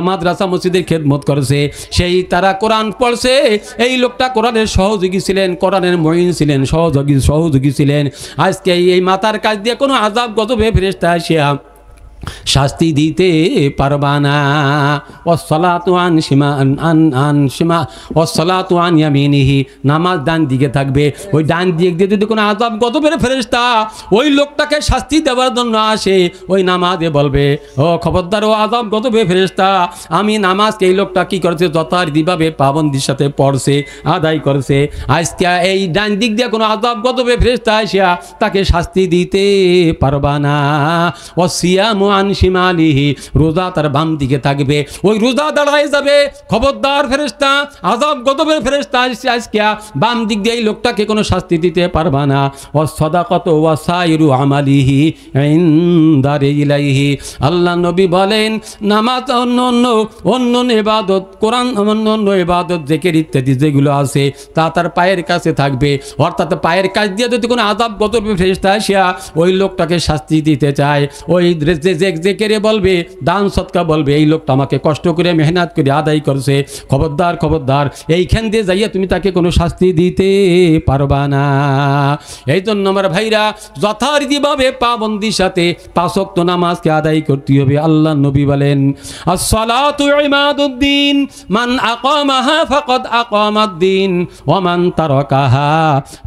মাদ্রাসা মসজিদের খেদমত করছে, সেই তারা কোরআন পড়ছে। এই লোকটা কোরআনের সহযোগী ছিলেন, কোরআনের মুঈন ছিলেন, সহযোগী ছিলেন। আজকে এই মাথার কাছ দিয়ে কোনো আযাব গজবে ফেরেশতা আসিয়া শাস্তি দিতে পারবা না। ওয়াসসালাতু আন ওয়াসসালাতু আন ইয়ামিনিহি, নামাজ ডান দিকে থাকবে। ওই ডান দিক দিয়ে যদি কোনো আযাব গজবের ফেরেশতা ওই লোকটাকে শাস্তি দেওয়ার জন্য আসে, ওই নামাজে বলবে, ও খবরদার, ও আযাব গজবে ফেরেশতা, আমি নামাজকে এই লোকটা কি করেছে, যথারীতিভাবে পাবন্দির সাথে পড়ছে, আদায় করছে। আজকে এই ডান দিক দিয়ে কোনো আযাব গজবে ফেরেশতা আসিয়া তাকে শাস্তি দিতে পারবা না। ওয়াসিয়ামু আন শিমালিহি, রোজা তার বাম দিকে থাকবে। ওই রোজা দাঁড়ায় যাবে, খবরদার ফেরেশতা, আযাব গজবের ফেরেশতা আজকে বাম দিক দিয়ে এই লোকটাকে কোনো শাস্তি দিতে পারবা না। ওয়াস সাদাকাতু ওয়া সাইরু আমালিহি ইনদা রিজলাইহি। আল্লাহ নবী বলেন, নামাজ অন্য ইবাদত, কোরআন অন্য ইবাদত, জিকির ইত্যাদি যেগুলো আছে তা তার পায়ের কাছে থাকবে। অর্থাৎ পায়ের কাছ দিয়ে যদি কোনো আযাব গজবের ফেরেশতা আসিয়া ওই লোকটাকে শাস্তি দিতে চায়, ওই জেকেরে বলবে, দান সৎকা বলবে, এই লোকটা আমাকে কষ্ট করে মেহনত করে আদায় করছে, খবরদার খবরদার, এইখান দিয়ে যাইয়া তুমি তাকে কোনো শাস্তি দিতে পারবা না। এই জন্য আমার ভাইরা যথারীতিভাবে পাবন্দির সাথে 5 ওয়াক্ত নামাজকে আদায় করতে হবে। আল্লাহ নবী বলেন, আসসালাতু ইমাদুদ্দিন, মান আকামাহা ফাকাদ আকামাদ্দিন ওয়া মান তারাকাহা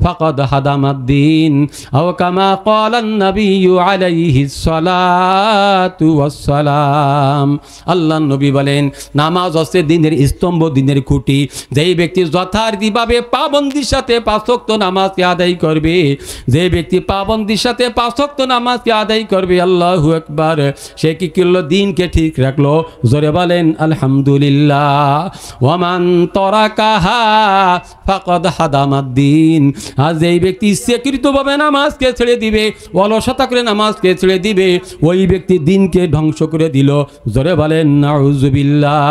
ফাকাদ হাদামাদ্দিন, আও কামা ক্বালান নাবিয়্যু আলাইহিস সালাতু ওয়াস সালাম। আল্লাহ নবী বলেন, নামাজ হচ্ছে দিনের স্তম্ভ, দিনের খুঁটি। যেই ব্যক্তি যথারীতিভাবে পাবন্দির সাথে 5 ওয়াক্ত নামাজকে আদায় করবে, যে ব্যক্তি পাবন্দির সাথে 5 ওয়াক্ত নামাজকে আদায় করবে, আল্লাহু আকবার, সে কি করলো? দিনকে ঠিক রাখলো। জোরে বলেন আলহামদুলিল্লাহ। ওয়া মান তারাকাহা ফাকাদ হাদামাদ্দিন, আর যেই ব্যক্তি ইচ্ছাকৃতভাবে নামাজকে ছেড়ে দিবে, অলসতা করে নামাজকে ছেড়ে দিবে, ওই ব্যক্তি দিনকে ধ্বংস করে দিল। জোরে বলেন নাউজুবিল্লাহ।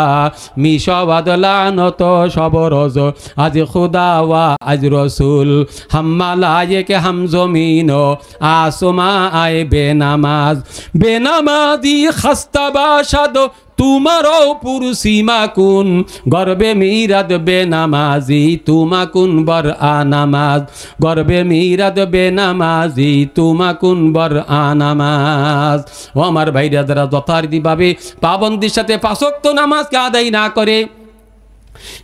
মিশাওয়াদ লানত সবরজ, আজ খুদা ওয়া আজ রসুল, হাম্মালায়েকে হাম জমিন আসমা আয় বেনামাজ, বেনামাজি খাস্তা বাসাদ তোমারও পুরুষিমা কুন, গর্বে মিরাদ বেনামাজি তুমাকুন বর আনামাজ, গর্বে মিরাদ বেনামাজি তুমাকুন বর আনামাজ। ও আমার ভাইরা, যারা যথারীতিভাবে পাবন্দির সাথে 5 ওয়াক্ত নামাজকে আদায় না করে,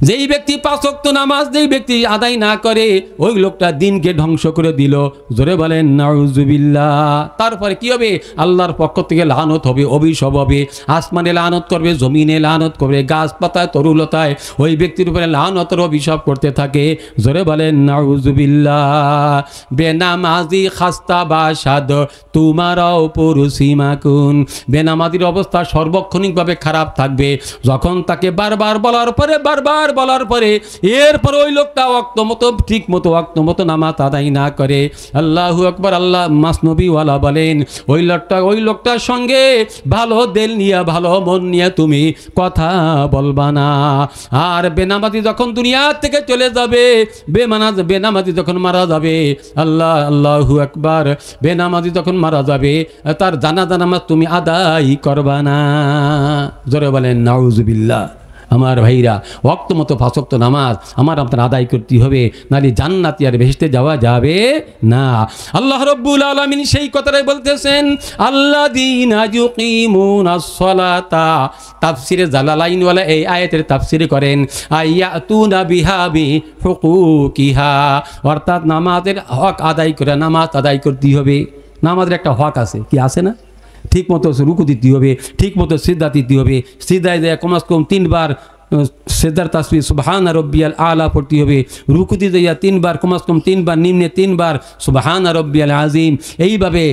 যেই ব্যক্তি 5 ওয়াক্ত নামাজ যেই ব্যক্তি আদায় না করে, ওই লোকটা দিনকে ধ্বংস করে দিল। জোরে বলেন নাউজুবিল্লাহ। তারপরে কি হবে? আল্লাহর পক্ষ থেকে লানত হবে, অভিশাপ হবে। আসমানে লানত করবে, জমিনে লানত করবে, গাছপাতায় তরুলতায় ওই ব্যক্তির উপরে লানতের অভিশাপ করতে থাকে। জোরে বলেন নাউজুবিল্লাহ। বেনামাজি খাস্তা বাসাদ তোমারও পুরুষিমাকুন, বেনামাজির অবস্থা সর্বক্ষণিকভাবে খারাপ থাকবে। যখন তাকে বারবার বলার পরে এরপর ওই লোকটা ওয়াক্ত মতো ঠিক মতো ওয়াক্ত মতো নামাজ আদায় না করে, আল্লাহু আকবার, আল্লাহ মাসনবীওয়ালা বলেন, ওই লোকটার সঙ্গে ভালো দিল নিয়ে, ভালো মন নিয়ে তুমি কথা বলবা না। আর বেনামাজি যখন দুনিয়া থেকে চলে যাবে, বেনামাজি যখন মারা যাবে, আল্লাহু আকবার, বেনামাজি যখন মারা যাবে, তার জানাজা নামাজ তুমি আদায় করবা না। জোরে বলেন নাউজুবিল্লাহ। আমার ভাইরা, ওয়াক্ত মতো 5 ওয়াক্ত নামাজ আমার আপনার আদায় করতে হবে, নাহলে জান্নাতি আর বেহেশতে যাওয়া যাবে না। আল্লাহ রাব্বুল আলামিন সেই কথাটাই বলতেছেন, আল্লাযীনা ইউকিমুনাস সালাতা। তাফসিরে জালালাইনওয়ালা এই আয়াতের তাফসিরে করেন, আয়াতুনা বিহা বিহুকুকিহা, অর্থাৎ নামাজের হক আদায় করে নামাজ আদায় করতে হবে। নামাজের একটা হক আছে, কি আছে না? ঠিক মতো রুকু দিতে হবে, ঠিক মতো সিজদা দিতে হবে, সিজদায় যায় কমস কম 3 বার সেজদার তাসবিহ সুবহান রাব্বিয়াল আলা পড়তে হবে, রুকুতে যাইয়া 3 বার কমস কম 3 বার, নিম্নে 3 বার সুবহান রাব্বিয়াল আযীম। এইভাবে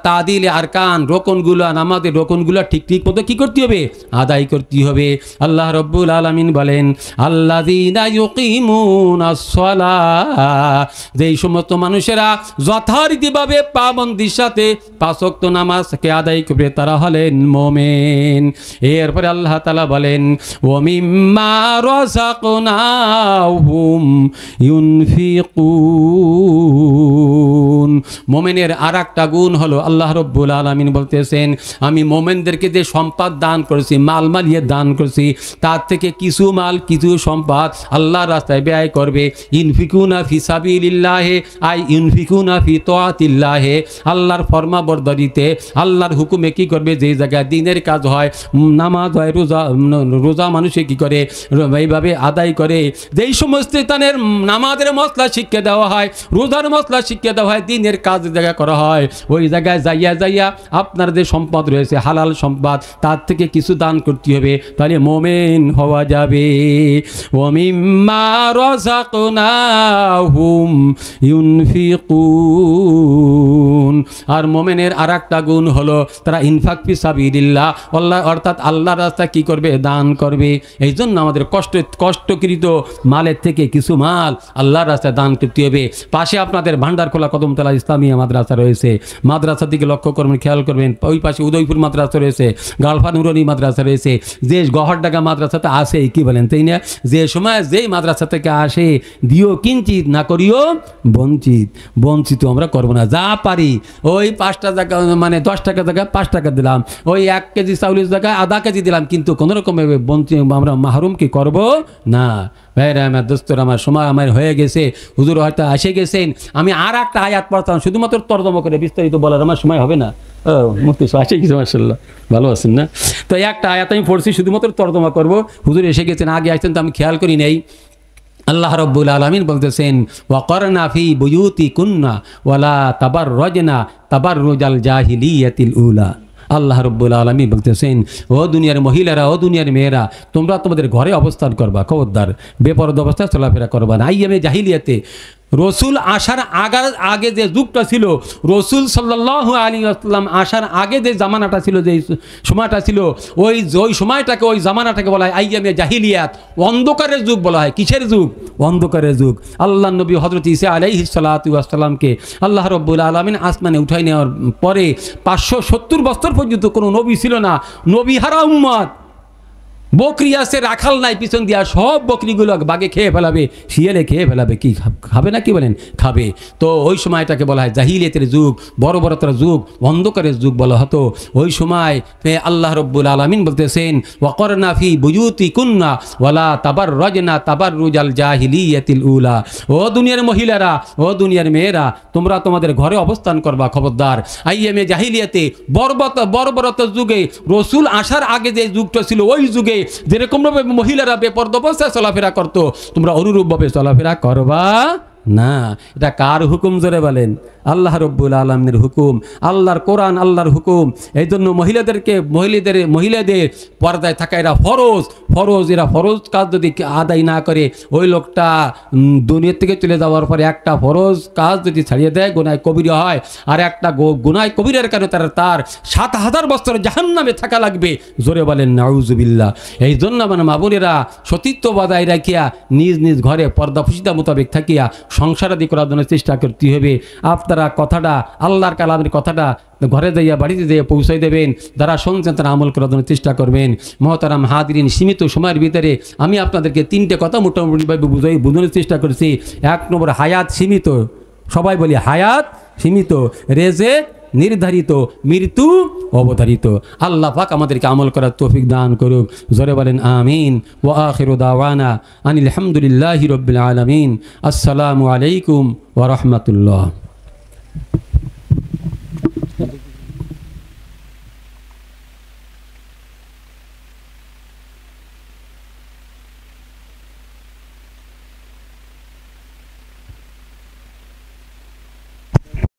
তাদিলে আরকান, রোকনগুলো, নামাজের রোকনগুলো ঠিক ঠিক মতো কী করতে হবে? আদায় করতে হবে। আল্লাহ রাব্বুল আলামিন বলেন, আল্লাযীনা ইউকিমুনাস সালাহ, যেই সমস্ত মানুষেরা যথারীতিভাবে পাবন্দির সাথে 5 ওয়াক্ত নামাজকে আদায় করবে, তারা হলেন মুমিন। এরপরে আল্লাহ তাআলা বলেন, মিম্মা রাযাকনাহুম ইউনফিকুন। মোমেনের আর একটা গুণ হলো, আল্লাহ রাব্বুল আলামিন বলতেছেন, আমি মোমেনদেরকে যে সম্পদ দান করেছি, মাল মালিয়ে দান করেছি, তার থেকে কিছু মাল কিছু সম্পদ আল্লাহর রাস্তায় ব্যয় করবে। ইনফিকুনা ফি সাবিলিল্লাহি, আই ইনফিকুনা ফি তাআতিল্লাহি, আল্লাহর ফরমাবরদারিতে, আল্লাহর হুকুমে কি করবে? যে জায়গায় দিনের কাজ হয়, নামাজ হয়, রোজা মানুষে কি করে? এইভাবে আদায় করে। যেই সমস্ত স্থানের নামাজের মশলা শিক্ষা দেওয়া হয়, রোজার মশলা শিক্ষা দেওয়া হয়, দিনের কাজ জায়গা করা হয়, ওই জায়গায় যাইয়া আপনার যে সম্পদ রয়েছে, হালাল সম্পদ, তার থেকে কিছু দান করতে হবে, তাহলে মোমেন হওয়া যাবে। ওয়া মিম্মা রাযাকনাহুম ইউনফিকুন। আর মোমেনের আর একটা গুণ হলো, তারা ইনফাক ফি সাবিলিল্লাহ, অর্থাৎ আল্লাহর রাস্তায় কি করবে? দান করবে। এই জন্য আমাদের কষ্টকৃত মালের থেকে কিছু মাল আল্লাহর রাস্তায় দান করতে হবে। পাশে আপনাদের ভান্ডারখোলা কদমতলা ইসলামিয়া মাদ্রাসা রয়েছে, মাদ্রাসার দিকে লক্ষ্য করবেন, খেয়াল করবেন। ওই পাশে উদয়পুর মাদ্রাসা রয়েছে, গালফা নুরানি মাদ্রাসা রয়েছে, যে গহরডাঙ্গা মাদ্রাসাতে আসেই, কি বলেন তাই না? যে সময় যেই মাদ্রাসা থেকে আসে, দিও কিঞ্চিত না করিও বঞ্চিত। বঞ্চিত আমরা করবো না, যা পারি ওই 5 টাকা মানে 10 টাকা জায়গায় 5 টাকা দিলাম, ওই 1 কেজি চাউলের জায়গায় আধা কেজি দিলাম, কিন্তু কোনো রকমে আমরা মাহরুম কি করব না। ভাইরা আমার, দোস্তর আমার, সময় আমার হয়ে গেছে, হুজুর হয়তো এসে গেছেন। আমি আর একটা আয়াত পড়তাম শুধুমাত্র তর্জমা করে, বিস্তারিত বলার আমার সময় হবে না। ও মুফতি সাহেব এসে গেছে, মাশাআল্লাহ, ভালো আছেন না? তো একটা আয়াত আমি পড়ছি, শুধুমাত্র তর্জমা করব। হুজুর এসে গেছেন, আগে আসছেন তো আমি খেয়াল করি নেই। আল্লাহ রব্বুল আলামিন বলতেছেন, ওয়াকরনা ফি বুয়ুতিকুন্না ওয়ালা তাবাররাজনা তাবাররুজাল জাহিলিয়াতিল উলা। আল্লাহ রব্বুল আলামিন বলতেছেন, ও দুনিয়ার মহিলারা, ও দুনিয়ার মেয়েরা, তোমরা তোমাদের ঘরে অবস্থান করবা, খবরদার বেপরদ অবস্থায় চলাফেরা করবা না। আইয়ামে জাহিলিয়াতে, রসুল আসার আগে যে যুগটা ছিল, রসুল সাল্লাল্লাহু আলাইহি ওয়াসাল্লাম আসার আগে যে জামানাটা ছিল, যে সময়টা ছিল, ওই সময়টাকে, ওই জামানাটাকে বলা হয় আইয়ামে জাহিলিয়াত, অন্ধকারের যুগ বলা হয়। কিসের যুগ? অন্ধকারের যুগ। আল্লাহ নবী হযরত ঈসা আলাইহিস সালাতু ওয়াস সালামকে আল্লাহ রাব্বুল আলামিন আসমানে উঠাই নেওয়ার পরে 570 বছর পর্যন্ত কোনো নবী ছিল না। নবী হারা উম্মত। বকরি আছে, রাখাল নাই পিছন দিয়া, সব বকরিগুলো বাগে খেয়ে ফেলাবে, শিয়ালে খেয়ে ফেলাবে। কি খাবে না? কি বলেন? খাবে। তো ওই সময়টাকে বলা হয় জাহিলিয়াতের যুগ, বর্বরতার যুগ, অন্ধকারের যুগ বলা হতো। ওই সময় আল্লাহ রব্বুল আলামিন বলতেছেন, ওয়াকরনা ফি বুয়ুতিকুন্না ওয়ালা তাবাররাজনা তাবাররুজাল জাহিলিয়াতিল উলা। ও দুনিয়ার মহিলারা, ও দুনিয়ার মেয়েরা, তোমরা তোমাদের ঘরে অবস্থান করবা, খবরদার। আইয়ামে জাহিলিয়াতে, বর্বরতার যুগে, রসুল আসার আগে যে যুগটা ছিল, ওই যুগে যেরকমভাবে মহিলারা বেপরদ অবস্থায় চলাফেরা করতো, তোমরা অনুরূপভাবে চলাফেরা করবা না। এটা কার হুকুম জোরে বলেন? আল্লাহ রব্বুল আলামিনের হুকুম, আল্লাহর কোরআন, আল্লাহর হুকুম। এই জন্য মহিলাদের পর্দায় থাকা এরা ফরজ। এরা ফরজ কাজ যদি আদায় না করে, ওই লোকটা দুনিয়া থেকে চলে যাওয়ার পরে একটা ফরজ কাজ যদি ছাড়িয়ে দেয়, গুনাহ কবিরা হয়। আর একটা গুনাহ কবিরার কারণে তার 7000 বছর জাহান্নামে থাকা লাগবে। জোরে বলেন নাউজুবিল্লাহ। এই জন্য মানে মা বোনেরা, সতীত্ব বজায় রাখিয়া নিজ নিজ ঘরে পর্দাফুসিদা মোতাবেক থাকিয়া সংসারাদি করার জন্য চেষ্টা করতে হবে। আপনারা কথাটা, আল্লাহর কালামের কথাটা ঘরে যাইয়া, বাড়িতে যাইয়া পৌঁছাই দেবেন। যারা শুনছেন তারা আমল করার জন্য চেষ্টা করবেন। মহতারাম হাদিরিন, সীমিত সময়ের ভিতরে আমি আপনাদেরকে 3টে কথা মোটামুটিভাবে বোঝানোর চেষ্টা করেছি। 1 নম্বর, হায়াত সীমিত। সবাই বলি হায়াত সীমিত, রেজেক নির্ধারিত, মৃত্যু অবধারিত। আল্লাহ পাক আমাদেরকে আমল করার তৌফিক দান করুক। জোরে বলেন আমিন। ওয়া আখিরু দাওয়ানা আনিল হামদুলিল্লাহি রাব্বিল আলামিন। আসসালামু আলাইকুম ওয়া রাহমাতুল্লাহ।